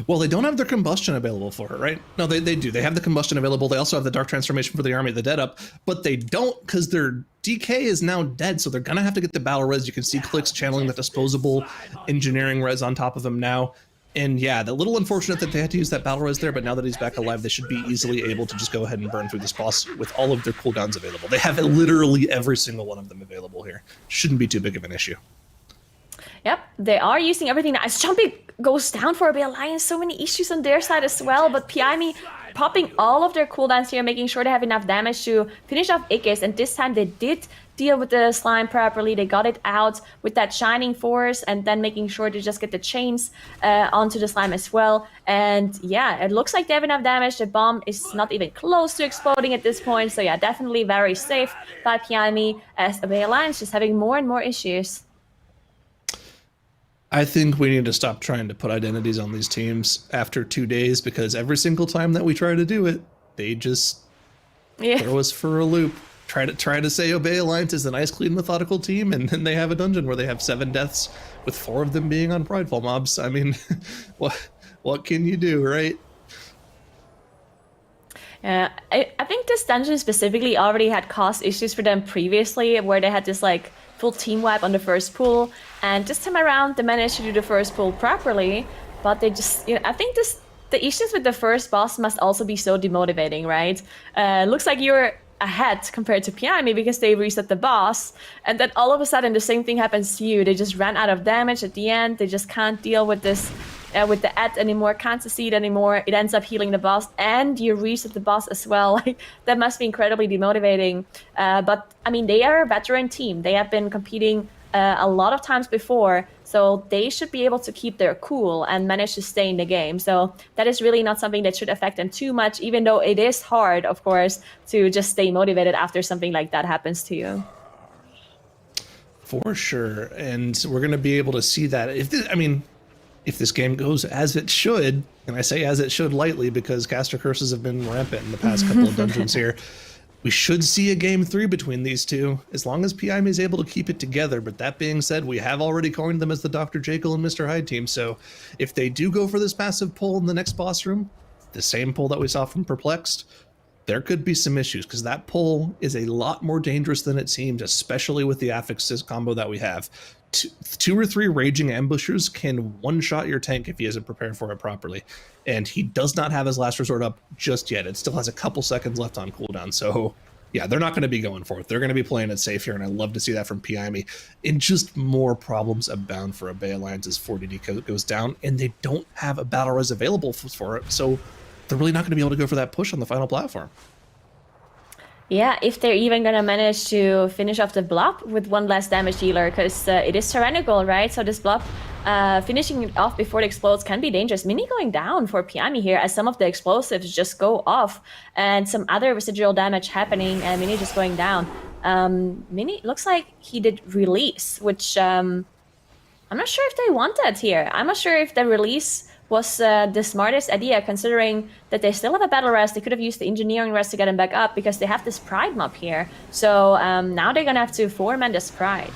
Well, they don't have their combustion available for her, right? No, they do. They have the combustion available. They also have the dark transformation for the Army of the Dead up, but they don't, because their DK is now dead, so they're going to have to get the battle res. You can see Clicks channeling the disposable engineering res on top of him now. And yeah, the little unfortunate that they had to use that battle res there, but now that he's back alive, they should be easily able to just go ahead and burn through this boss with all of their cooldowns available. They have literally every single one of them available here. Shouldn't be too big of an issue. Yep, they are using everything. Now, as Jumpy goes down for Obey Alliance, so many issues on their side as well, but PIME popping all of their cooldowns here, making sure they have enough damage to finish off Ickis, and this time they did deal with the slime properly. They got it out with that Shining Force, and then making sure to just get the chains onto the slime as well. And yeah, it looks like they have enough damage. The bomb is not even close to exploding at this point, so yeah, definitely very safe by PIME, as Obey Alliance just having more and more issues. I think we need to stop trying to put identities on these teams after 2 days, because every single time that we try to do it, they just throw us for a loop. Try to say Obey Alliance is a nice, clean, methodical team, and then they have a dungeon where they have 7 deaths, with 4 of them being on Prideful mobs. I mean, what can you do, right? Yeah, I think this dungeon specifically already had caused issues for them previously, where they had this like full team wipe on the first pool, and this time around they managed to do the first pool properly, but they just, I think this the issues with the first boss must also be so demotivating, right? Looks like you're ahead compared to Piami because they reset the boss, and then all of a sudden the same thing happens to you. They just ran out of damage at the end. They just can't deal with this, with the ad anymore, can't succeed anymore. It ends up healing the boss, and you reset the boss as well. Like, that must be incredibly demotivating. But I mean, they are a veteran team. They have been competing a lot of times before, so they should be able to keep their cool and manage to stay in the game. So that is really not something that should affect them too much, even though it is hard, of course, to just stay motivated after something like that happens to you. For sure, and we're going to be able to see that. If this game goes as it should, and I say as it should lightly because caster curses have been rampant in the past couple of dungeons here, we should see a game 3 between these two, as long as Piami is able to keep it together. But that being said, we have already coined them as the Dr. Jekyll and Mr. Hyde team, so if they do go for this massive pull in the next boss room, the same pull that we saw from Perplexed, there could be some issues, because that pull is a lot more dangerous than it seems, especially with the affixes combo that we have. Two or three raging ambushers can one-shot your tank if he isn't prepared for it properly, and he does not have his last resort up just yet. It still has a couple seconds left on cooldown, so yeah, they're not going to be going for it. They're going to be playing it safe here, and I love to see that from Piami. And just more problems abound for Obey Alliance as 40D goes down, and they don't have a battle res available for it, so they're really not going to be able to go for that push on the final platform. Yeah, if they're even gonna manage to finish off the blob with one less damage dealer, because it is tyrannical, right? So this blob, finishing it off before it explodes can be dangerous. Mini going down for Piami here, as some of the explosives just go off, and some other residual damage happening, and Mini just going down. Mini looks like he did release, which I'm not sure if they want that here. I'm not sure if the release was the smartest idea, considering that they still have a battle rest. They could have used the engineering rest to get him back up, because they have this pride mob here. So now they're gonna have to foreman this pride.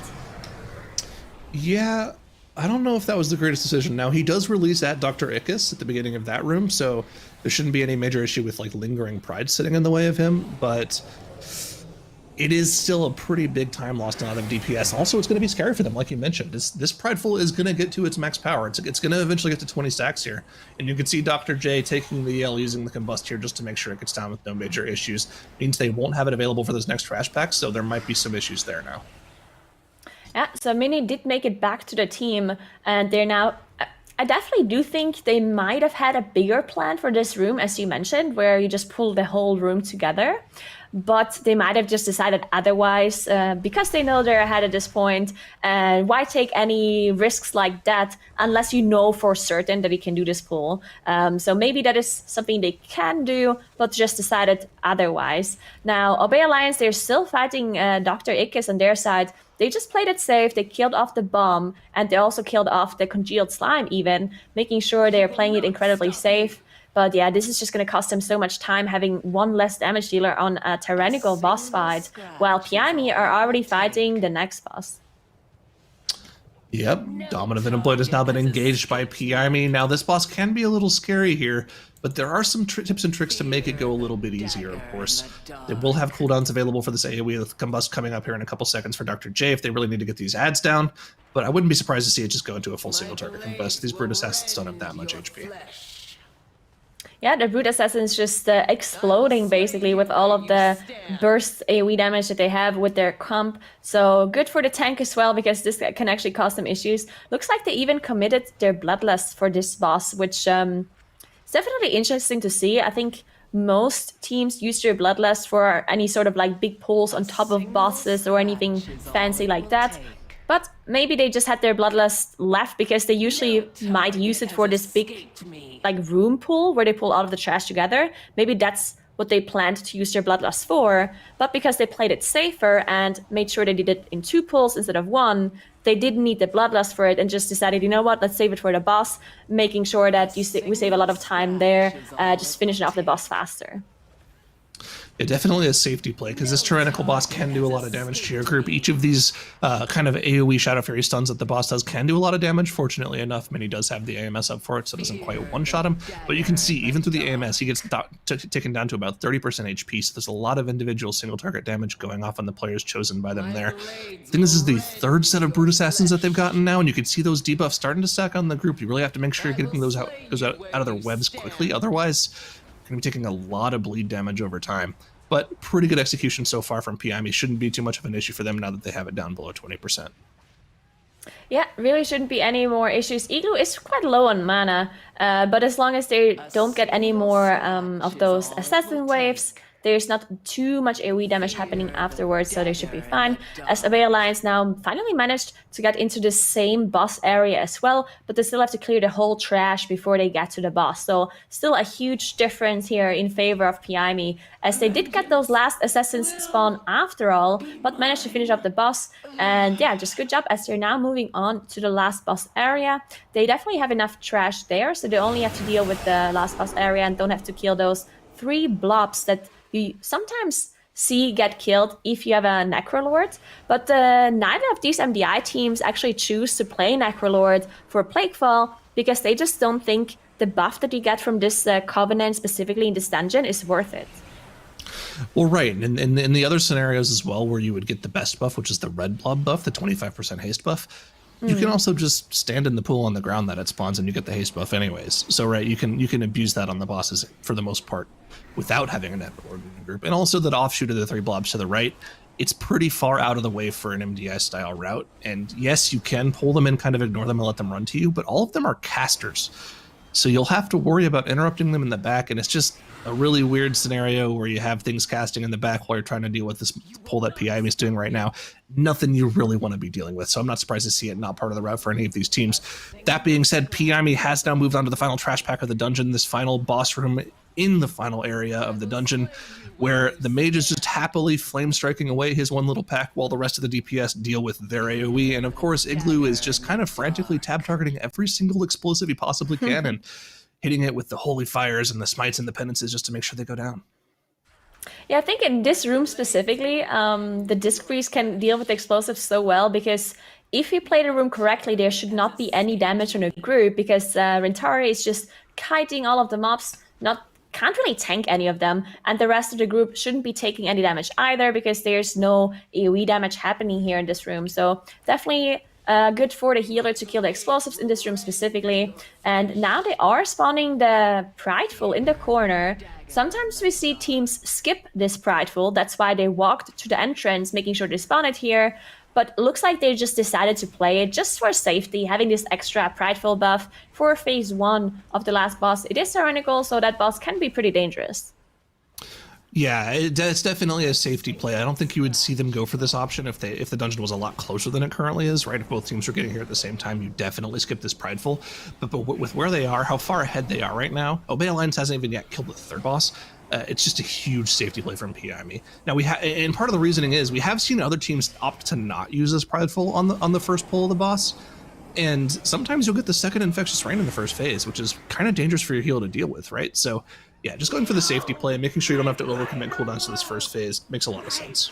Yeah, I don't know if that was the greatest decision. Now, he does release at Dr. Ickes at the beginning of that room, so there shouldn't be any major issue with like lingering pride sitting in the way of him, but it is still a pretty big time lost on them DPS. Also, it's going to be scary for them, like you mentioned. This Prideful is going to get to its max power. It's going to eventually get to 20 stacks here. And you can see Dr. J taking the L, using the Combust here just to make sure it gets down with no major issues. Means they won't have it available for those next trash packs, so there might be some issues there now. Yeah, so Mini did make it back to the team, and they're now... I definitely do think they might have had a bigger plan for this room, as you mentioned, where you just pull the whole room together. But they might have just decided otherwise, because they know they're ahead at this point. And why take any risks like that unless you know for certain that you can do this pull? So maybe that is something they can do, but just decided otherwise. Now, Obey Alliance, they're still fighting Dr. Ickes on their side. They just played it safe. They killed off the bomb, and they also killed off the congealed slime even, making sure they're playing it incredibly safe. But yeah, this is just going to cost them so much time, having one less damage dealer on a tyrannical boss fight, while Piami are already fighting the next boss. Yep, Dominant Venom Blade has now been engaged by Piami. Now, this boss can be a little scary here, but there are some tips and tricks to make it go a little bit easier, of course. They will have cooldowns available for this AoE with Combust coming up here in a couple seconds for Dr. J if they really need to get these ads down, but I wouldn't be surprised to see it just go into a full single target Combust. These Brute Assassins don't have that much HP. Yeah, the Brute Assassins just exploding basically with all of the burst AoE damage that they have with their comp. So good for the tank as well, because this can actually cause them issues. Looks like they even committed their Bloodlust for this boss, which is definitely interesting to see. I think most teams use their Bloodlust for any sort of like big pulls on top of bosses or anything fancy like that. But maybe they just had their Bloodlust left because they usually might use it for this big like room pull where they pull all of the trash together. Maybe that's what they planned to use their Bloodlust for. But because they played it safer and made sure they did it in 2 pulls instead of 1, they didn't need the Bloodlust for it and just decided, you know what, let's save it for the boss, making sure that we save a lot of time there, just finishing off the boss faster. It definitely a safety play, because this tyrannical boss can do a lot of damage to your group. Each of these kind of AoE Shadow Fury stuns that the boss does can do a lot of damage. Fortunately enough, Mini does have the AMS up for it, so it doesn't quite one-shot him. But you can see, even through the AMS, he gets taken down to about 30% HP, so there's a lot of individual single-target damage going off on the players chosen by them there. I think this is the third set of Brute Assassins that they've gotten now, and you can see those debuffs starting to stack on the group. You really have to make sure you're getting those out of their webs quickly, otherwise you're going to be taking a lot of bleed damage over time. But pretty good execution so far from PIME. Shouldn't be too much of an issue for them now that they have it down below 20%. Yeah, really shouldn't be any more issues. Igloo is quite low on mana, but as long as they don't get any more of those assassin waves, there's not too much AoE damage happening afterwards, so they should be fine. As Obey Alliance now finally managed to get into the same boss area as well, but they still have to clear the whole trash before they get to the boss. So still a huge difference here in favor of PIME, as they did get those last assassins spawn after all, but managed to finish up the boss. And yeah, just good job, as they're now moving on to the last boss area. They definitely have enough trash there, so they only have to deal with the last boss area and don't have to kill those 3 blobs that you sometimes see get killed if you have a Necrolord, but neither of these MDI teams actually choose to play Necrolord for Plaguefall, because they just don't think the buff that you get from this Covenant, specifically in this dungeon, is worth it. Well, right, and in the other scenarios as well, where you would get the best buff, which is the red blob buff, the 25% haste buff, you can also just stand in the pool on the ground that it spawns and you get the haste buff anyways. So right, you can abuse that on the bosses for the most part without having a Necrolord in the group. And also that offshoot of the 3 blobs to the right, it's pretty far out of the way for an MDI style route. And yes, you can pull them in, kind of ignore them and let them run to you, but all of them are casters. So you'll have to worry about interrupting them in the back, and it's just a really weird scenario where you have things casting in the back while you're trying to deal with this pull that PIME is doing right now. Nothing you really want to be dealing with, so I'm not surprised to see it not part of the route for any of these teams. That being said, PIME has now moved on to the final trash pack of the dungeon, this final boss room in the final area of the dungeon, where the mage is just happily flame striking away his one little pack while the rest of the DPS deal with their AoE. And of course, Igloo is just kind of frantically tab targeting every single explosive he possibly can and hitting it with the holy fires and the smites and the penances just to make sure they go down. Yeah, I think in this room specifically, the Disc Freeze can deal with explosives so well, because if you play the room correctly, there should not be any damage on a group, because Rentari is just kiting all of the mobs, can't really tank any of them, and the rest of the group shouldn't be taking any damage either, because there's no AoE damage happening here in this room. So definitely good for the healer to kill the explosives in this room specifically. And now they are spawning the Prideful in the corner. Sometimes we see teams skip this Prideful, that's why they walked to the entrance, making sure they spawn it here. But looks like they just decided to play it just for safety, having this extra Prideful buff for phase 1 of the last boss. It is tyrannical, so that boss can be pretty dangerous. Yeah, it's definitely a safety play. I don't think you would see them go for this option if the dungeon was a lot closer than it currently is, right? If both teams were getting here at the same time, you definitely skip this Prideful. But with where they are, how far ahead they are right now, Obey Alliance hasn't even yet killed the 3rd boss. It's just a huge safety play from PIME. Now and part of the reasoning is we have seen other teams opt to not use this Prideful on the first pull of the boss, and sometimes you'll get the second Infectious Rain in the first phase, which is kind of dangerous for your heal to deal with, right? So yeah, just going for the safety play and making sure you don't have to overcommit cooldowns to this first phase makes a lot of sense.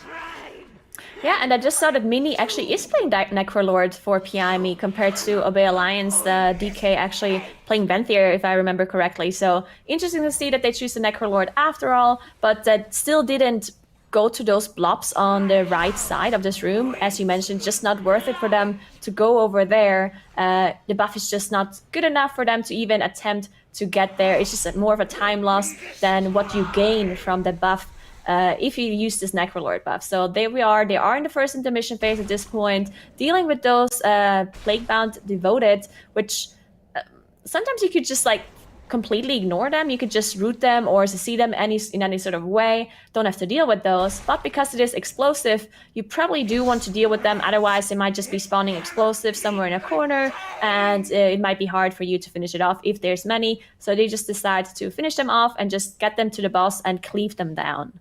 Yeah, and I just saw that Mini actually is playing Necrolord for PIME compared to Obey Alliance, DK actually playing Venthyr, if I remember correctly. So interesting to see that they choose the Necrolord after all, but that still didn't go to those blobs on the right side of this room. As you mentioned, just not worth it for them to go over there. The buff is just not good enough for them to even attempt to get there. It's just more of a time loss than what you gain from the buff if you use this Necrolord buff. So there we are. They are in the first intermission phase at this point, dealing with those Plaguebound Devoted, which sometimes you could just like completely ignore them. You could just root them or see them in any sort of way. Don't have to deal with those. But because it is explosive, you probably do want to deal with them. Otherwise, they might just be spawning explosives somewhere in a corner, and it might be hard for you to finish it off if there's many. So they just decide to finish them off and just get them to the boss and cleave them down.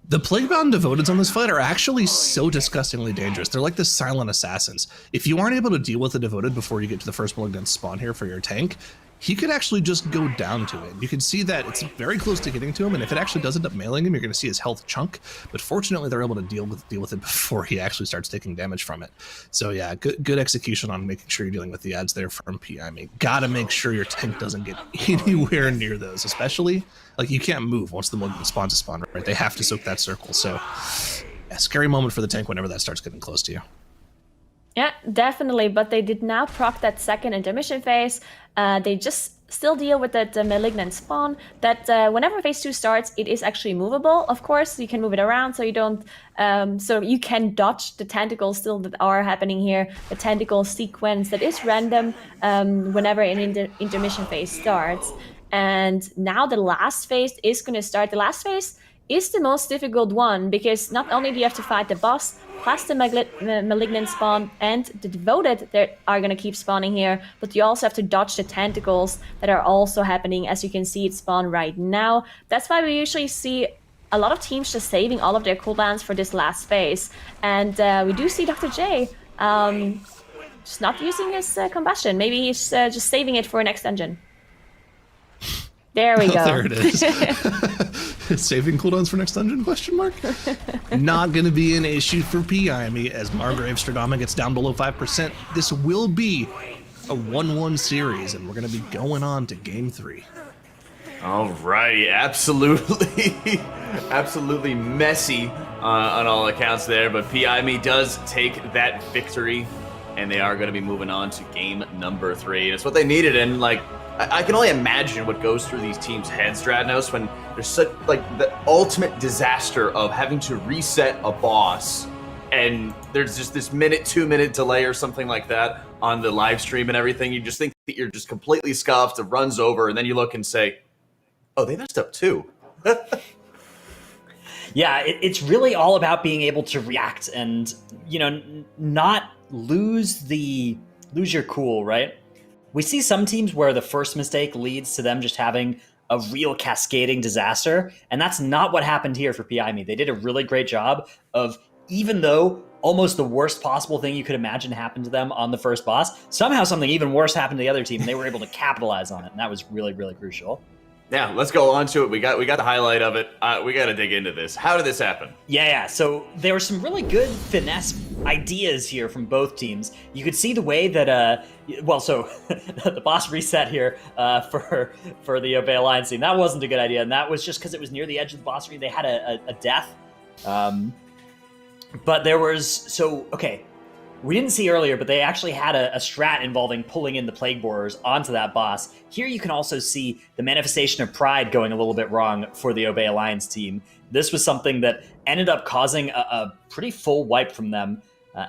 The Plaguebound Devoteds on this fight are actually so disgustingly dangerous. They're like the silent assassins. If you aren't able to deal with the Devoted before you get to the first Malignant spawn here for your tank, he could actually just go down to it. You can see that it's very close to getting to him, and if it actually does end up mailing him, you're going to see his health chunk. But fortunately, they're able to deal with it before he actually starts taking damage from it. So yeah, good execution on making sure you're dealing with the ads there from PI. Gotta make sure your tank doesn't get anywhere near those, especially like you can't move once the Malignant spawns a spawn, right? They have to soak that circle. So yeah, scary moment for the tank whenever that starts getting close to you. Yeah, definitely. But they did now proc that second intermission phase. They just still deal with that malignant spawn. That whenever phase 2 starts, it is actually movable. Of course, you can move it around, so you don't. So you can dodge the tentacles still that are happening here. The tentacle sequence that is random whenever an intermission phase starts. And now the last phase is going to start. The last phase is the most difficult one because not only do you have to fight the boss, plus the malignant spawn and the devoted that are going to keep spawning here, but you also have to dodge the tentacles that are also happening. As you can see, it spawn right now. That's why we usually see a lot of teams just saving all of their cooldowns for this last phase. And we do see Dr. J just not using his combustion. Maybe he's just saving it for next dungeon. There we go. There it is. Saving cooldowns for next dungeon, question mark? Not going to be an issue for PI as Margrave Stradama gets down below 5%. This will be a 1-1 series, and we're going to be going on to game 3. All right, absolutely, absolutely messy on all accounts there, but PI does take that victory, and they are going to be moving on to game number 3. It's what they needed, and like, I can only imagine what goes through these teams' heads, Stradnos, when there's such like the ultimate disaster of having to reset a boss, and there's just this 2-minute delay or something like that on the live stream and everything. You just think that you're just completely scuffed, it runs over, and then you look and say, "Oh, they messed up too." Yeah, it's really all about being able to react and not lose your cool, right? We see some teams where the first mistake leads to them just having a real cascading disaster, and that's not what happened here for PI. They did a really great job of, even though almost the worst possible thing you could imagine happened to them on the first boss, somehow something even worse happened to the other team, and they were able to capitalize on it, and that was really, really crucial. Yeah, let's go on to it. We got the highlight of it. We got to dig into this. How did this happen? Yeah. So there were some really good finesse ideas here from both teams. You could see the way that, the boss reset here for the Obey Alliance team. That wasn't a good idea, and that was just because it was near the edge of the boss tree. They had a death. But there was, we didn't see earlier, but they actually had a strat involving pulling in the Plague Borers onto that boss. Here you can also see the manifestation of pride going a little bit wrong for the Obey Alliance team. This was something that ended up causing a pretty full wipe from them.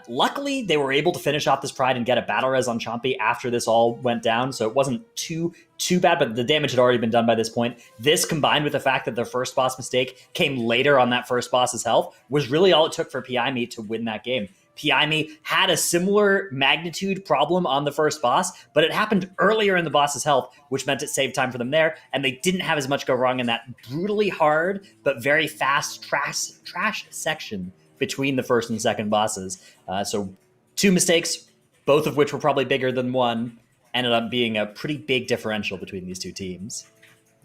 Luckily, they were able to finish off this pride and get a battle res on Chompy after this all went down, so it wasn't too bad, but the damage had already been done by this point. This, combined with the fact that their first boss mistake came later on that first boss's health, was really all it took for PI to win that game. PI had a similar magnitude problem on the first boss, but it happened earlier in the boss's health, which meant it saved time for them there, and they didn't have as much go wrong in that brutally hard but very fast trash section between the first and second bosses. So 2 mistakes, both of which were probably bigger than one, ended up being a pretty big differential between these two teams.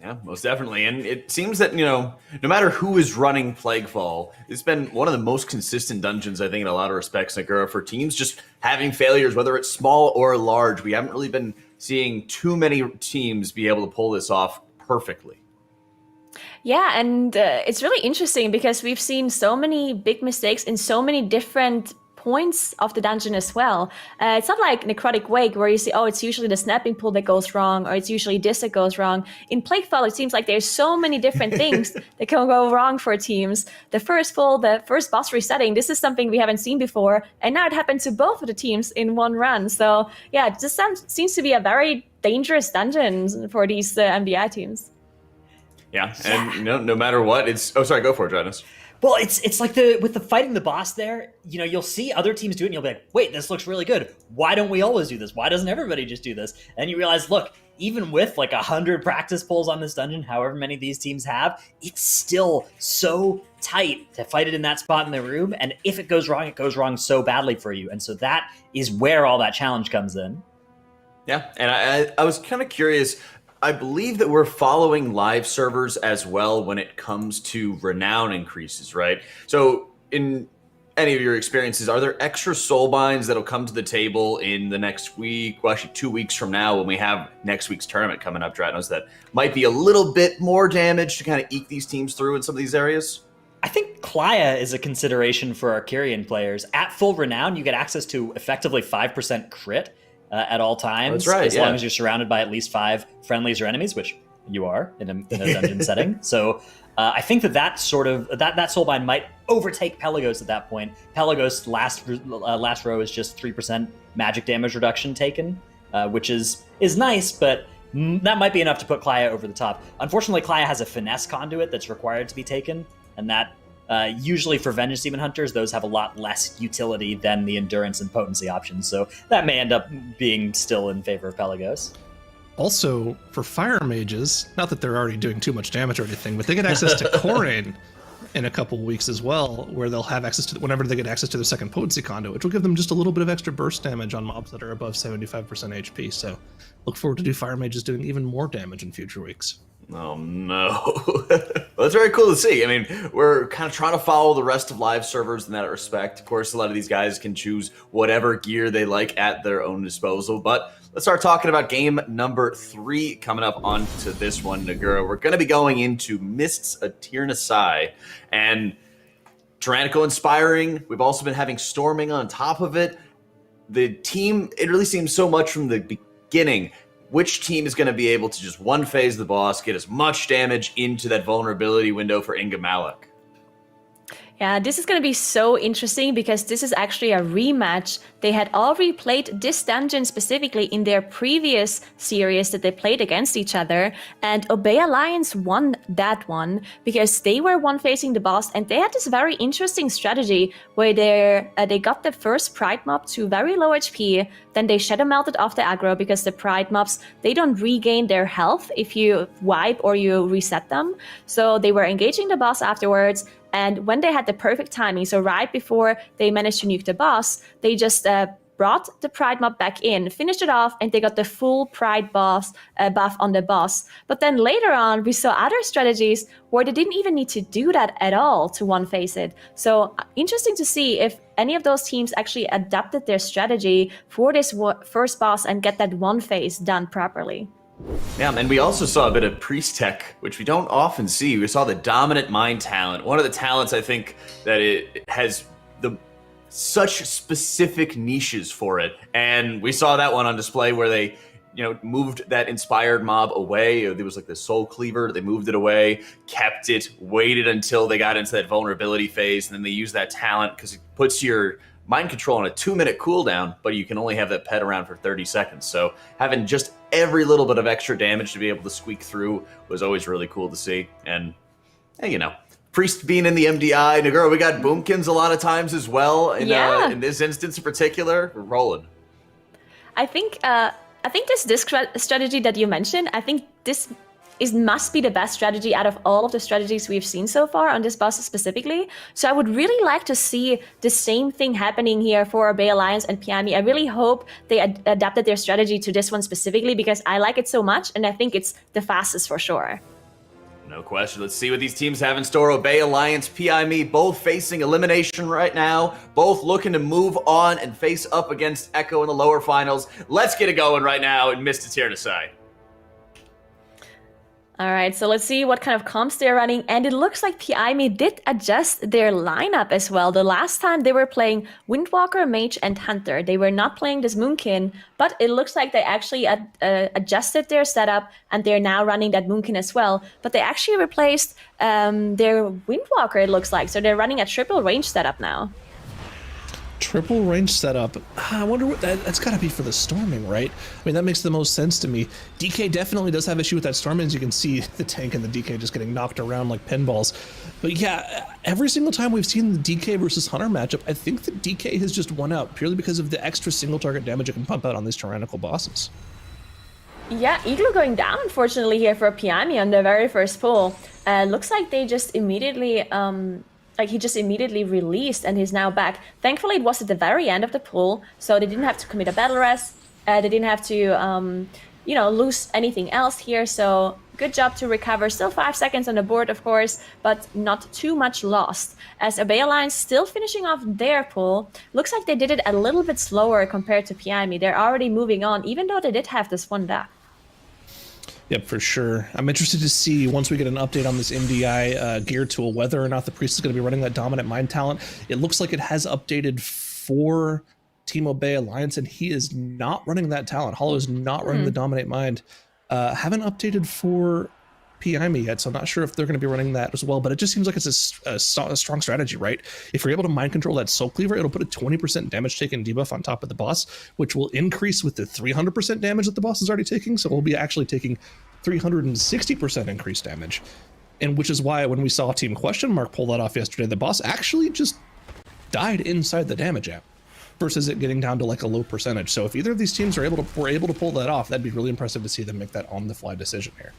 Yeah, most definitely. And it seems that, no matter who is running Plaguefall, it's been one of the most consistent dungeons, I think, in a lot of respects, Nagura, for teams just having failures, whether it's small or large. We haven't really been seeing too many teams be able to pull this off perfectly. Yeah, and it's really interesting because we've seen so many big mistakes in so many different points of the dungeon as well. It's not like Necrotic Wake where you see, it's usually the snapping pull that goes wrong, or it's usually this that goes wrong. In Plaguefall, it seems like there's so many different things that can go wrong for teams. The first pull, the first boss resetting, this is something we haven't seen before, and now it happened to both of the teams in one run. So yeah, this seems to be a very dangerous dungeon for these MDI teams. Yeah, and no matter what, it's... Oh, sorry, go for it, Janice. Well, it's like with the fighting the boss there, you'll see other teams do it and you'll be like, wait, this looks really good. Why don't we always do this? Why doesn't everybody just do this? And you realize, look, even with like 100 practice pulls on this dungeon, however many these teams have, it's still so tight to fight it in that spot in the room. And if it goes wrong so badly for you. And so that is where all that challenge comes in. Yeah, and I was kind of curious. I believe that we're following live servers as well when it comes to renown increases, right? So, in any of your experiences, are there extra soulbinds that'll come to the table in the next week, well, actually 2 weeks from now when we have next week's tournament coming up, Dratnos, that might be a little bit more damage to kind of eke these teams through in some of these areas? I think Klaya is a consideration for Arcurian players. At full renown, you get access to effectively 5% crit at all times, That's right, as long as you're surrounded by at least 5 friendlies or enemies, which you are in a dungeon setting. So I think that soulbind might overtake Pelagos at that point. Pelagos last row is just 3% magic damage reduction taken, which is nice, but that might be enough to put Klaya over the top. Unfortunately, Klaya has a finesse conduit that's required to be taken, and that usually for Vengeance Demon Hunters, those have a lot less utility than the endurance and potency options, so that may end up being still in favor of Pelagos. Also, for fire mages, not that they're already doing too much damage or anything, but they get access to Korain in a couple weeks as well, where they'll have access to, whenever they get access to the second potency conduit, which will give them just a little bit of extra burst damage on mobs that are above 75% HP. So look forward to fire mages doing even more damage in future weeks. Oh no. Well, that's very cool to see. I mean, we're kind of trying to follow the rest of live servers in that respect. Of course, a lot of these guys can choose whatever gear they like at their own disposal, but let's start talking about game number 3 coming up onto this one, Nagura. We're going to be going into Mists of Tir-Nasai, and Tyrannical inspiring. We've also been having Storming on top of it. The team, it really seems so much from the beginning, which team is going to be able to just one phase the boss, get as much damage into that vulnerability window for Inga Malak. Yeah, this is going to be so interesting because this is actually a rematch. They had already played this dungeon specifically in their previous series that they played against each other, and Obey Alliance won that one because they were one facing the boss, and they had this very interesting strategy where they got the first Pride mob to very low HP, then they shadow melted off the aggro because the Pride mobs, they don't regain their health if you wipe or you reset them. So they were engaging the boss afterwards, and when they had the perfect timing, so right before they managed to nuke the boss, they just brought the Pride mob back in, finished it off, and they got the full Pride buff on the boss. But then later on, we saw other strategies where they didn't even need to do that at all to one-phase it. So interesting to see if any of those teams actually adapted their strategy for this first boss and get that one phase done properly. Yeah, and we also saw a bit of priest tech, which we don't often see. We saw the dominant mind talent. One of the talents, I think, that it has such specific niches for it. And we saw that one on display where they, moved that inspired mob away. There was like the soul cleaver. They moved it away, kept it, waited until they got into that vulnerability phase, and then they used that talent because it puts your mind control on a 2-minute cooldown, but you can only have that pet around for 30 seconds. So having just every little bit of extra damage to be able to squeak through was always really cool to see. And, Priest being in the MDI, Nagura, we got Boomkins a lot of times as well. In this instance in particular, we're rolling. I think this strategy that you mentioned, I think this must be the best strategy out of all of the strategies we've seen so far on this boss specifically. So I would really like to see the same thing happening here for Obey Alliance and Piami. I really hope they adapted their strategy to this one specifically because I like it so much and I think it's the fastest for sure. No question. Let's see what these teams have in store. Obey Alliance, Piami, both facing elimination right now. Both looking to move on and face up against Echo in the lower finals. Let's get it going right now in Mists of Tir-Nasai. All right, so let's see what kind of comps they're running. And it looks like Piami did adjust their lineup as well. The last time they were playing Windwalker, Mage, and Hunter. They were not playing this Moonkin, but it looks like they actually adjusted their setup and they're now running that Moonkin as well. But they actually replaced their Windwalker, it looks like. So they're running a triple range setup now. Triple range setup. I wonder what that's got to be for the storming, right? I mean, that makes the most sense to me. DK definitely does have issue with that storming, as you can see the tank and the DK just getting knocked around like pinballs. But yeah, every single time we've seen the DK versus Hunter matchup, I think the DK has just won out purely because of the extra single target damage it can pump out on these tyrannical bosses. Yeah, Igloo going down, unfortunately, here for Piami on the very first pull. Looks like they just immediately... he just immediately released and he's now back. Thankfully, it was at the very end of the pool, so they didn't have to commit a battle rest. They didn't have to, lose anything else here. So good job to recover. Still 5 seconds on the board, of course, but not too much lost. As Obey Alliance still finishing off their pull. Looks like they did it a little bit slower compared to PIME. They're already moving on, even though they did have this one death. Yep, for sure. I'm interested to see, once we get an update on this MDI gear tool, whether or not the Priest is going to be running that Dominant Mind talent. It looks like it has updated for Team Obey Alliance, and he is not running that talent. Hollow is not running the Dominate Mind. Haven't updated for PIME yet, so I'm not sure if they're going to be running that as well, but it just seems like it's a strong strategy, right? If you're able to mind control that Soul Cleaver, it'll put a 20% damage taken debuff on top of the boss, which will increase with the 300% damage that the boss is already taking, so we'll be actually taking 360% increased damage, and which is why when we saw Team Question Mark pull that off yesterday, the boss actually just died inside the damage app versus it getting down to like a low percentage. So if either of these teams were able to pull that off, that'd be really impressive to see them make that on-the-fly decision here.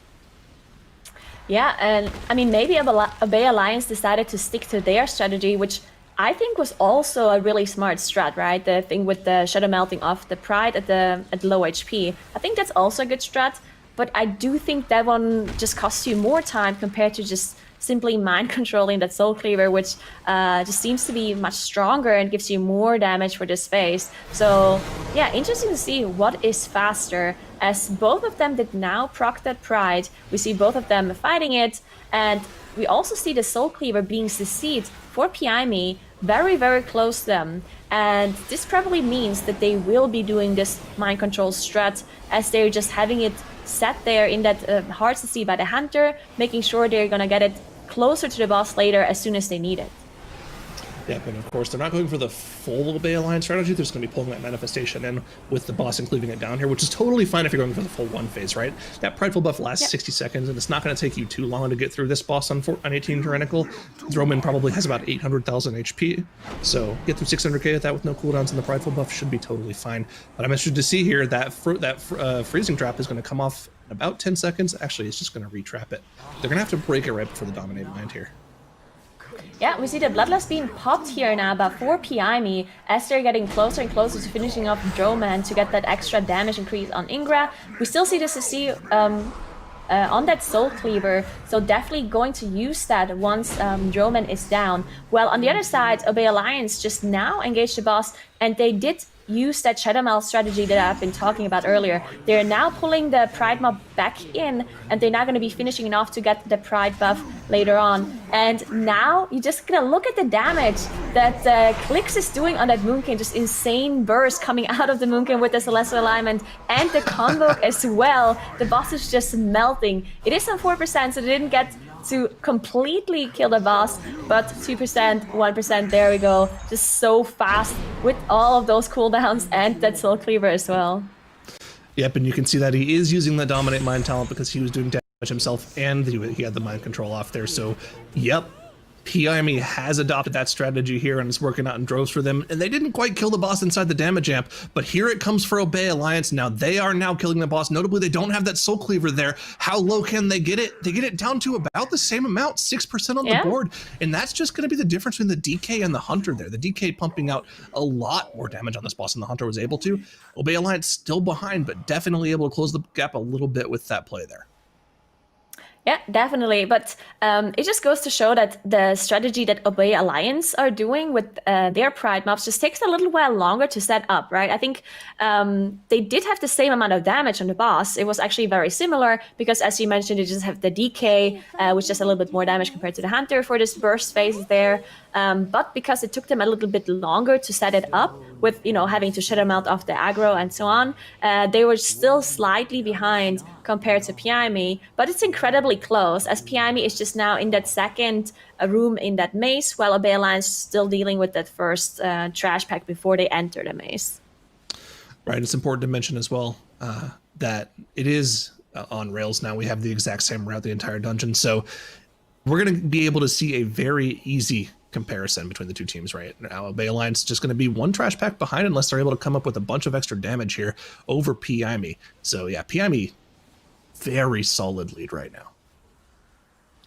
Yeah, and I mean, maybe Obey Alliance decided to stick to their strategy, which I think was also a really smart strat, right? The thing with the Shadow melting off the Pride at low HP. I think that's also a good strat, but I do think that one just costs you more time compared to just simply mind controlling that Soul Cleaver, which just seems to be much stronger and gives you more damage for this phase. So yeah, interesting to see what is faster, as both of them did now proc that Pride. We see both of them fighting it, and we also see the Soul Cleaver being CC'd for PIME very, very close to them. And this probably means that they will be doing this mind control strat, as they're just having it set there in that hard to see by the Hunter, making sure they're gonna get it closer to the boss later as soon as they need it. Yep, and of course they're not going for the full Obey Alliance strategy. They're just going to be pulling that manifestation in with the boss and cleaving it down here, which is totally fine if you're going for the full one phase, right? That Prideful buff lasts 60 seconds, and it's not going to take you too long to get through this boss on 18 Tyrannical. Droman probably has about 800,000 HP, so get through 600k with that with no cooldowns, and the Prideful buff should be totally fine. But I'm interested to see here that freezing trap is going to come off in about 10 seconds. Actually, it's just going to retrap it. They're going to have to break it right before the Dominate Mind here. Yeah, we see the Bloodlust being popped here now, but for PIME, as they're getting closer and closer to finishing off Droman to get that extra damage increase on Ingra. We still see this CC on that Soul Cleaver, so definitely going to use that once Droman is down. Well, on the other side, Obey Alliance just now engaged the boss, and they did use that Shadow Meld strategy that I've been talking about earlier. They're now pulling the Pride mob back in, and they're now going to be finishing it off to get the Pride buff later on. And now you're just gonna look at the damage that Clix is doing on that Moonkin. Just insane burst coming out of the Moonkin with the Celestial Alignment and the Convoke as well. The boss is just melting. It is on 4%, so they didn't get to completely kill the boss, but 2%, 1%, there we go. Just so fast with all of those cooldowns and that Soul Cleaver as well. Yep, and you can see that he is using the Dominate Mind talent because he was doing damage himself, and he had the mind control off there. So, yep, PIME has adopted that strategy here, and it's working out in droves for them. And they didn't quite kill the boss inside the damage amp, but here it comes for Obey Alliance. Now they are now killing the boss. Notably, they don't have that Soul Cleaver there. How low can they get it? They get it down to about the same amount, 6% on the board. And that's just going to be the difference between the DK and the Hunter there. The DK pumping out a lot more damage on this boss than the Hunter was able to. Obey Alliance still behind, but definitely able to close the gap a little bit with that play there. Yeah, definitely. But it just goes to show that the strategy that Obey Alliance are doing with their Pride mobs just takes a little while longer to set up, right? I think they did have the same amount of damage on the boss. It was actually very similar because, as you mentioned, you just have the DK, which does a little bit more damage compared to the Hunter for this burst phase there. But because it took them a little bit longer to set it up with, having to Shadow Melt off the aggro and so on, they were still slightly behind compared to PIME, but it's incredibly close, as PIME is just now in that second room in that maze, while Obey Alliance is still dealing with that first trash pack before they enter the maze. Right, it's important to mention as well that it is on rails now. We have the exact same route the entire dungeon, so we're going to be able to see a very easy comparison between the two teams right now. Obey Alliance is just going to be one trash pack behind unless they're able to come up with a bunch of extra damage here over PIME. So yeah, PIME, very solid lead right now.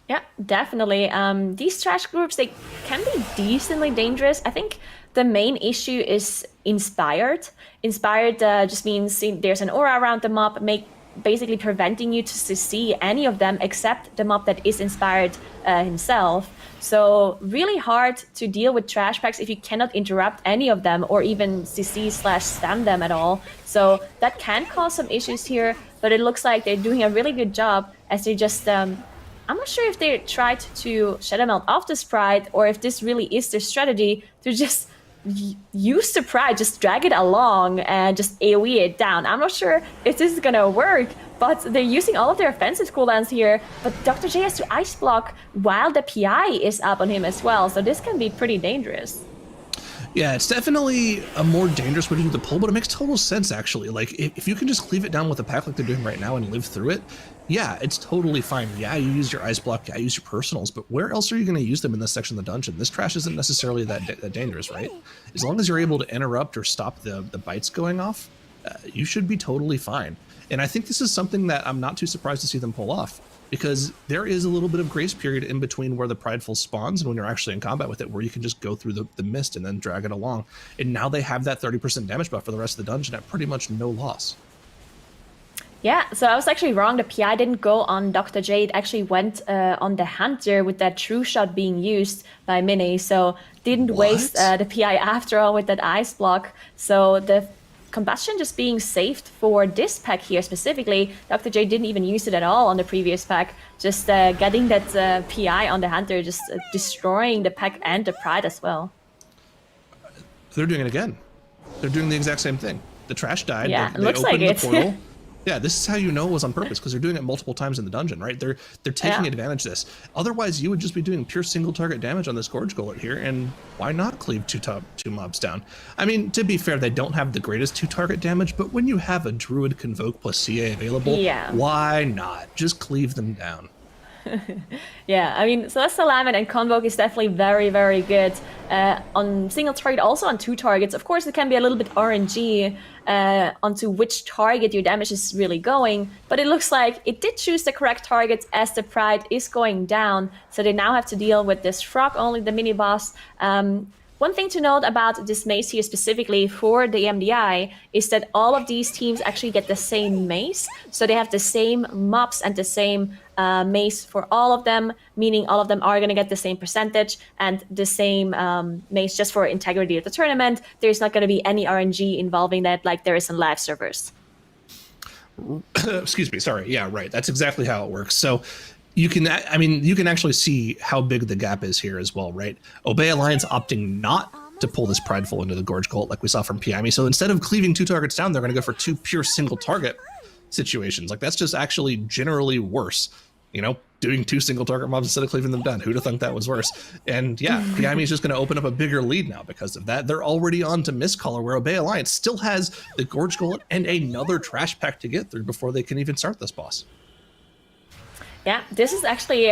Yeah, definitely. These trash groups, they can be decently dangerous. I think the main issue is inspired. Inspired just means there's an aura around the mob, basically preventing you to see any of them except the mob that is inspired himself. So really hard to deal with trash packs if you cannot interrupt any of them or even CC/stun them at all. So that can cause some issues here, but it looks like they're doing a really good job as they just I'm not sure if they tried to Shadow Melt off the Sprite or if this really is their strategy to just use the Pride, just drag it along and just AoE it down. I'm not sure if this is gonna work, but they're using all of their offensive cooldowns here. But Dr. J has to Ice Block while the PI is up on him as well, so this can be pretty dangerous. Yeah, it's definitely a more dangerous way to do the pull, but it makes total sense, actually. Like, if you can just cleave it down with a pack like they're doing right now and live through it, yeah, it's totally fine. Yeah, you use your Ice Block, yeah, you use your personals, but where else are you going to use them in this section of the dungeon? This trash isn't necessarily that dangerous, right? As long as you're able to interrupt or stop the bites going off, you should be totally fine. And I think this is something that I'm not too surprised to see them pull off, because there is a little bit of grace period in between where the Prideful spawns and when you're actually in combat with it, where you can just go through the mist and then drag it along. And now they have that 30% damage buff for the rest of the dungeon at pretty much no loss. Yeah, so I was actually wrong. The PI didn't go on Dr. J. It actually went on the Hunter with that True Shot being used by Mini. So didn't waste the PI after all with that Ice Block. So the Combustion just being saved for this pack here specifically. Dr. J didn't even use it at all on the previous pack. Just getting that PI on the Hunter, just destroying the pack and the Pride as well. They're doing it again. They're doing the exact same thing. The trash died. Yeah, they it looks like it. Portal. Yeah, this is how you know it was on purpose, because they're doing it multiple times in the dungeon, right? They're taking advantage of this. Otherwise, you would just be doing pure single target damage on this Gorge Gullet here, and why not cleave two mobs down? I mean, to be fair, they don't have the greatest 2-target damage, but when you have a Druid Convoke plus CA available, why not? Just cleave them down. Yeah, I mean, Celestial Alignment and Convoke is definitely very, very good on single target, also on 2 targets. Of course, it can be a little bit RNG onto which target your damage is really going, but it looks like it did choose the correct target as the Pride is going down, so they now have to deal with this Frog, only the mini-boss. One thing to note about this mace here specifically for the MDI is that all of these teams actually get the same mace. So they have the same mobs and the same mace for all of them, meaning all of them are going to get the same percentage and the same mace just for integrity of the tournament. There's not going to be any RNG involving that like there is in live servers. Excuse me, sorry. Yeah, right. That's exactly how it works. So you can actually see how big the gap is here as well, right? Obey Alliance opting not to pull this Prideful into the Gorge Cult like we saw from Piami. So instead of cleaving 2 targets down, they're going to go for 2 pure single target situations. Like, that's just actually generally worse. You know, doing 2 single target mobs instead of cleaving them down. Who'd have thought that was worse? And yeah, Piami is just going to open up a bigger lead now because of that. They're already on to Mistcaller, where Obey Alliance still has the Gorge Gullet and another trash pack to get through before they can even start this boss. Yeah, this is actually,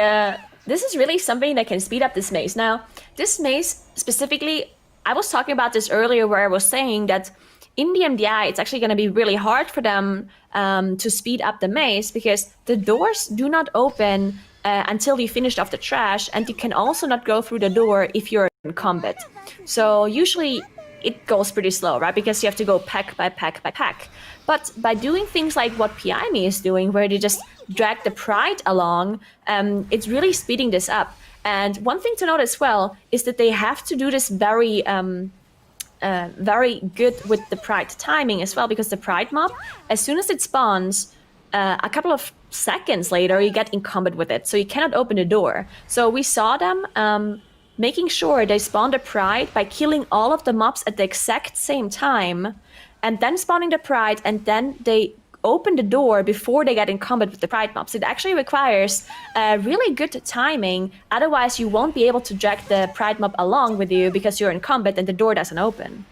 this is really something that can speed up this maze. Now, this maze specifically, I was talking about this earlier where I was saying that in the MDI, it's actually going to be really hard for them to speed up the maze because the doors do not open until you finished off the trash, and you can also not go through the door if you're in combat. So usually it goes pretty slow, right? Because you have to go pack by pack by pack. But by doing things like what Piami is doing, where they just drag the Pride along, it's really speeding this up. And one thing to note as well is that they have to do this very good with the Pride timing as well, because the Pride mob, as soon as it spawns, a couple of seconds later, you get in combat with it. So you cannot open the door. So we saw them making sure they spawn the Pride by killing all of the mobs at the exact same time, and then spawning the Pride, and then they open the door before they get in combat with the Pride mobs. It actually requires really good timing, otherwise you won't be able to drag the Pride mob along with you because you're in combat and the door doesn't open.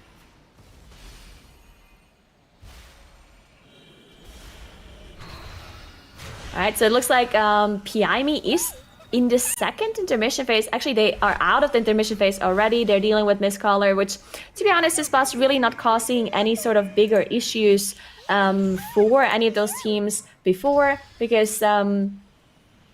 Alright, so it looks like Piami is in the second intermission phase. Actually, they are out of the intermission phase already. They're dealing with Mistcaller, which, to be honest, this boss really not causing any sort of bigger issues for any of those teams before, because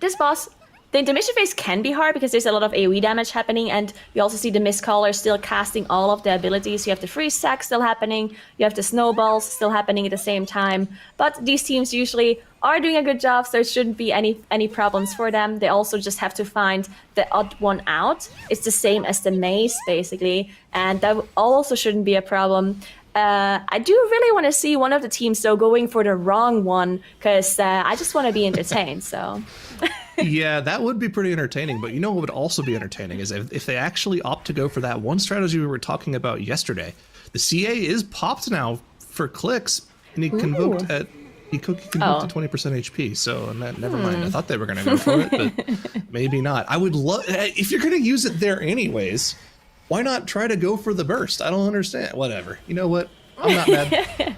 this boss The intermission phase can be hard because there's a lot of AoE damage happening, and you also see the Mistcaller still casting all of the abilities. You have the freeze sack still happening, you have the snowballs still happening at the same time. But these teams usually are doing a good job, so it shouldn't be any problems for them. They also just have to find the odd one out. It's the same as the maze, basically, and that also shouldn't be a problem. I do really want to see one of the teams, though, going for the wrong one, because I just want to be entertained, so... Yeah, that would be pretty entertaining, but you know what would also be entertaining is if they actually opt to go for that one strategy we were talking about yesterday. The CA is popped now for clicks, and he convoked at to 20% HP, so never mind. I thought they were going to go for it, but maybe not. I would love, if you're going to use it there anyways, why not try to go for the burst? I don't understand. Whatever. You know what? I'm not mad.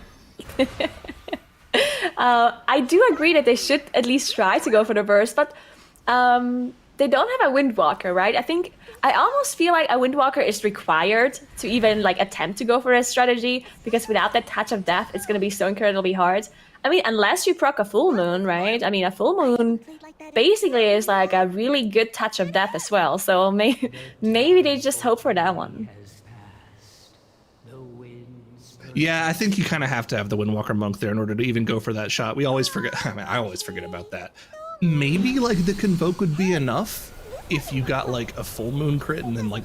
I do agree that they should at least try to go for the burst, but they don't have a Windwalker, right? I almost feel like a Windwalker is required to even like attempt to go for a strategy, because without that touch of death, it's going to be so incredibly hard. I mean, unless you proc a full moon, right? I mean, a full moon basically is like a really good touch of death as well. So maybe they just hope for that one. Yeah, I think you kind of have to have the Windwalker Monk there in order to even go for that shot. We always forget. I mean, I always forget about that. Maybe like the Convoke would be enough if you got like a full moon crit and then like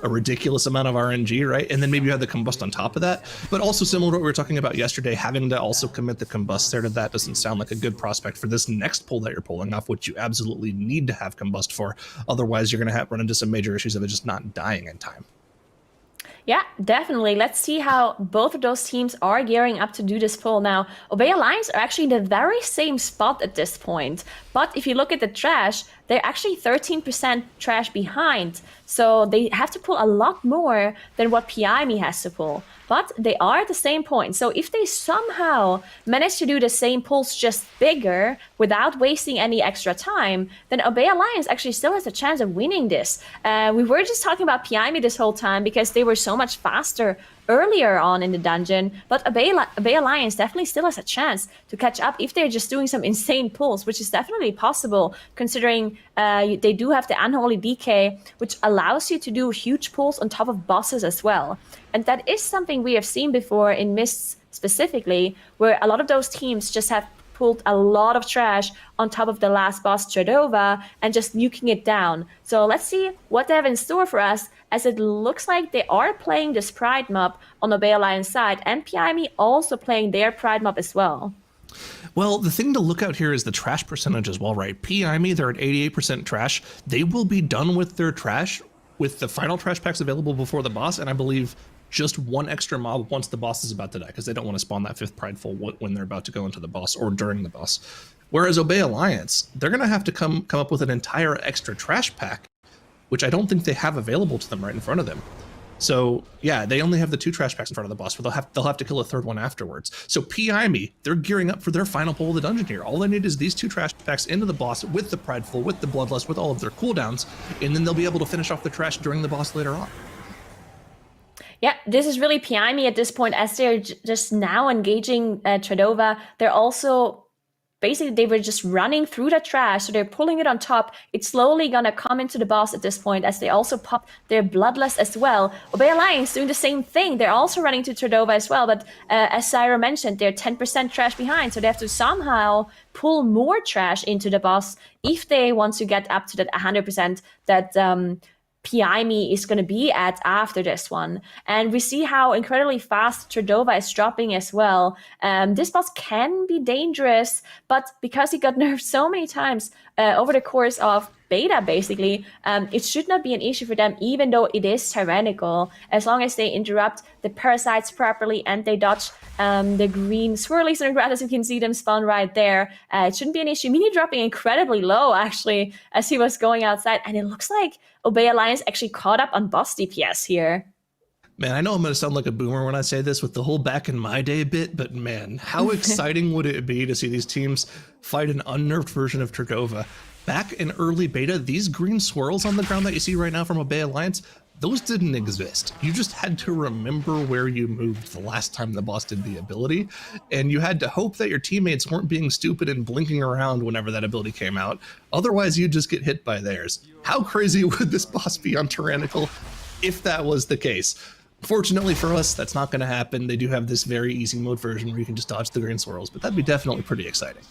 a ridiculous amount of RNG, right? And then maybe you have the Combust on top of that. But also similar to what we were talking about yesterday, having to also commit the Combust there to that doesn't sound like a good prospect for this next pull that you're pulling off, which you absolutely need to have Combust for. Otherwise, you're going to run into some major issues of it just not dying in time. Yeah, definitely. Let's see how both of those teams are gearing up to do this pull. Now, Obey Alliance are actually in the very same spot at this point. But if you look at the trash, they're actually 13% trash behind. So they have to pull a lot more than what PIME has to pull. But they are at the same point. So if they somehow manage to do the same pulls just bigger without wasting any extra time, then Obey Alliance actually still has a chance of winning this. We were just talking about PIME this whole time because they were so much faster earlier on in the dungeon, but Obey Alliance definitely still has a chance to catch up if they're just doing some insane pulls, which is definitely possible considering they do have the Unholy DK, which allows you to do huge pulls on top of bosses as well. And that is something we have seen before in Mists specifically, where a lot of those teams just have pulled a lot of trash on top of the last boss, Tredova, and just nuking it down. So let's see what they have in store for us, as it looks like they are playing this Pride mob on the Obey Alliance side, and PIME also playing their Pride mob as well. Well, the thing to look out here is the trash percentage as well, right? PIME, they're at 88% trash. They will be done with their trash with the final trash packs available before the boss, and I believe just one extra mob once the boss is about to die, because they don't want to spawn that 5th Prideful when they're about to go into the boss or during the boss. Whereas Obey Alliance, they're going to have to come up with an entire extra trash pack, which I don't think they have available to them right in front of them. So yeah, they only have the 2 trash packs in front of the boss, but they'll have to kill a 3rd one afterwards. So PIME, they're gearing up for their final pull of the dungeon here. All they need is these 2 trash packs into the boss with the Prideful, with the Bloodlust, with all of their cooldowns, and then they'll be able to finish off the trash during the boss later on. Yeah, this is really PIME at this point, as they're just now engaging Tredova. They're also, basically, they were just running through the trash, so they're pulling it on top. It's slowly gonna come into the boss at this point, as they also pop their Bloodlust as well. Obey Alliance doing the same thing. They're also running to Tredova as well, but as Syro mentioned, they're 10% trash behind, so they have to somehow pull more trash into the boss if they want to get up to that 100% that PIME is going to be at after this one. And we see how incredibly fast Tredova is dropping as well. This boss can be dangerous, but because he got nerfed so many times over the course of beta, basically, it should not be an issue for them, even though it is tyrannical, as long as they interrupt the parasites properly and they dodge the green swirlies on the ground, as you can see them spawn right there. It shouldn't be an issue. Mini dropping incredibly low, actually, as he was going outside, and it looks like Obey Alliance actually caught up on boss DPS here. Man, I know I'm going to sound like a boomer when I say this with the whole back in my day bit, but man, how exciting would it be to see these teams fight an unnerved version of Tredova? Back in early beta, these green swirls on the ground that you see right now from Obey Alliance, those didn't exist. You just had to remember where you moved the last time the boss did the ability, and you had to hope that your teammates weren't being stupid and blinking around whenever that ability came out. Otherwise, you'd just get hit by theirs. How crazy would this boss be on Tyrannical if that was the case? Fortunately for us, that's not going to happen. They do have this very easy mode version where you can just dodge the green swirls, but that'd be definitely pretty exciting.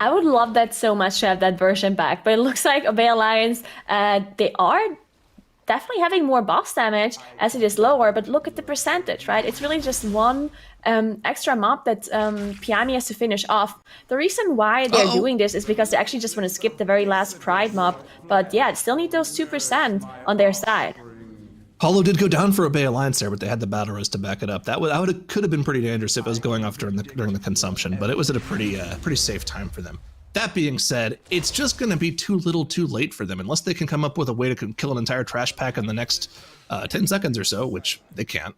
I would love that so much to have that version back, but it looks like Obey Alliance, they are definitely having more boss damage as it is lower, but look at the percentage, right? It's really just one extra mob that Piami has to finish off. The reason why they're doing this is because they actually just want to skip the very last Pride mob, but yeah, still need those 2% on their side. Paulo did go down for Obey Alliance there, but they had the battle res to back it up. That could have been pretty dangerous if it was going off during the consumption, but it was at a pretty safe time for them. That being said, it's just going to be too little too late for them unless they can come up with a way to kill an entire trash pack in the next 10 seconds or so, which they can't.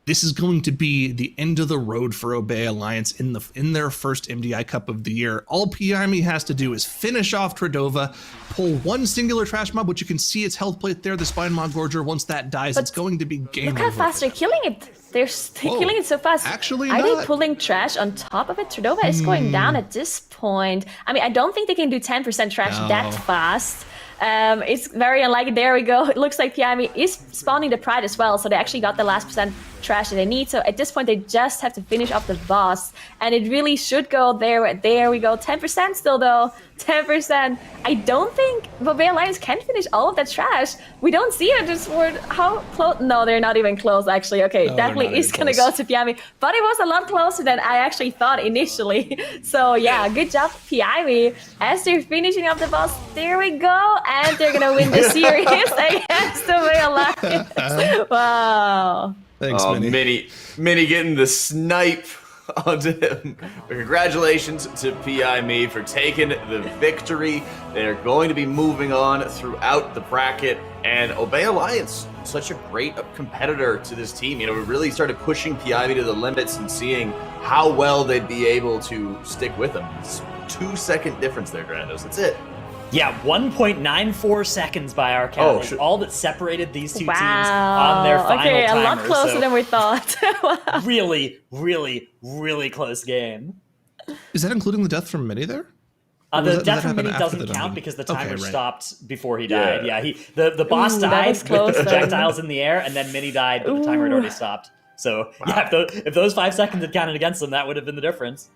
This is going to be the end of the road for Obey Alliance in their first MDI Cup of the year. All Piami has to do is finish off Tredova, pull one singular trash mob, which you can see its health plate there, the Spine Maw Gorger. Once that dies, it's going to be game over. Look how fast they're killing it. They're killing it so fast. Actually, Are they pulling trash on top of it? Tredova is going down at this point. I mean, I don't think they can do 10% trash that fast. It's very unlikely. There we go. It looks like Piami is spawning the Pride as well, so they actually got the last percent trash that they need. So at this point, they just have to finish off the boss, and it really should go there. There we go. 10% still, though. 10%. I don't think Obey Alliance can finish all of that trash. We don't see it. Just how close? No, they're not even close, actually. Okay, no, definitely is going to go to Piami, but it was a lot closer than I actually thought initially. So yeah, good job, Piami. As they're finishing up the boss, there we go, and they're going to win the series against Obey Alliance. Wow. Thanks, Mini getting the snipe onto him. Congratulations to PI for taking the victory. They're going to be moving on throughout the bracket, and Obey Alliance, such a great competitor to this team. You know, we really started pushing PI to the limits and seeing how well they'd be able to stick with them. It's 2-second difference there, Grandos. That's it. Yeah, 1.94 seconds by our count. All that separated these two teams on their final Okay, timer. a lot closer than we thought. Wow. Really, really, really close game. Is that including the death from Mini there? The death from Mini doesn't count because the timer stopped before he died. Yeah, the boss died with projectiles in the air, and then Mini died, but the timer had already stopped. So yeah, if those 5 seconds had counted against them, that would have been the difference.